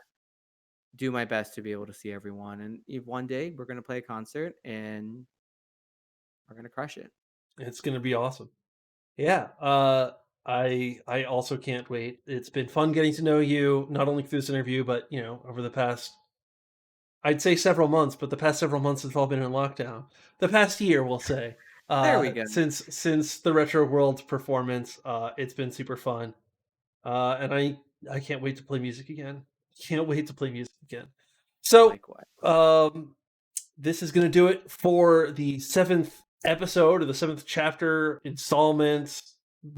do my best to be able to see everyone. And if one day we're gonna play a concert and we're gonna crush it. It's gonna be awesome. Yeah, I also can't wait. It's been fun getting to know you, not only through this interview, but over the past, I'd say several months, but the past several months have all been in lockdown. The past year, we'll say, There we go. since the Retro World performance, it's been super fun, and I can't wait to play music again. Can't wait to play music again. So, Likewise. um, this is going to do it for the seventh episode or the seventh chapter, installment,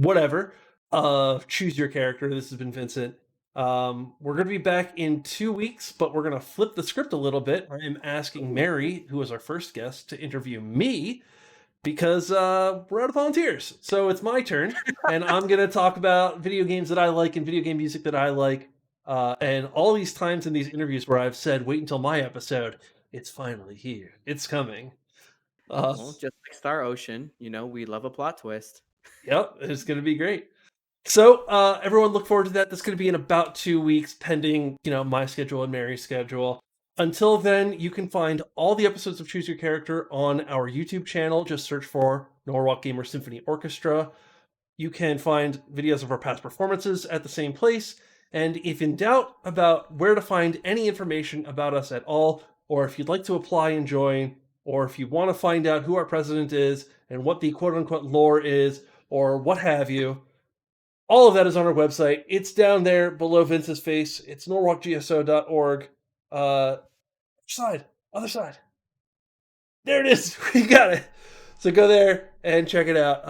whatever, of Choose Your Character. This has been Vincent. We're going to be back in 2 weeks, but we're going to flip the script a little bit. I'm asking Ooh, Mary, who was our first guest, to interview me because we're out of volunteers. So it's my turn, and I'm going to talk about video games that I like and video game music that I like. And all these times in these interviews where I've said, wait until my episode, it's finally here. It's coming. Uh, well, just like Star Ocean, we love a plot twist. yep, it's going to be great. So everyone look forward to that. That's going to be in about 2 weeks, pending, my schedule and Mary's schedule. Until then, you can find all the episodes of Choose Your Character on our YouTube channel. Just search for Norwalk Gamer Symphony Orchestra. You can find videos of our past performances at the same place. And if in doubt about where to find any information about us at all, or if you'd like to apply and join, or if you want to find out who our president is and what the quote unquote lore is, or what have you, All of that is on our website. It's down there below Vince's face. It's norwalkgso.org. Other side. Other side. There it is. We got it. So go there and check it out.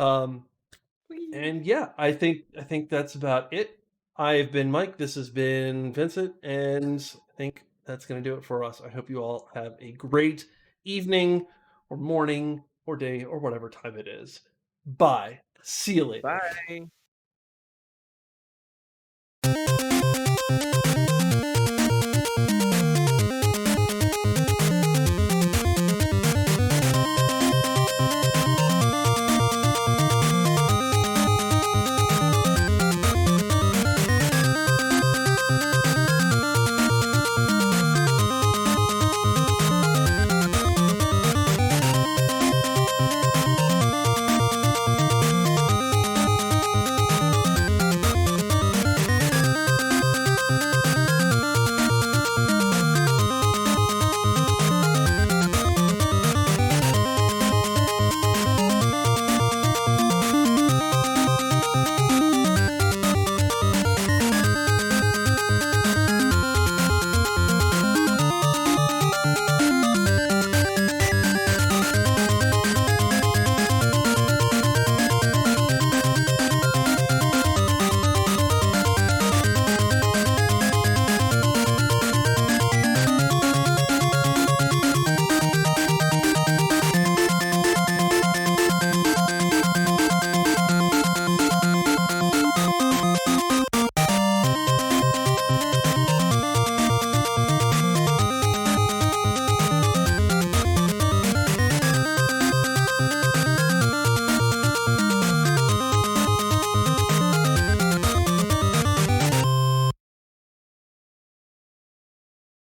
And yeah, I think that's about it. I've been Mike. This has been Vincent, and I think that's going to do it for us. I hope you all have a great evening, or morning, or day, or whatever time it is. Bye. See you later. Bye.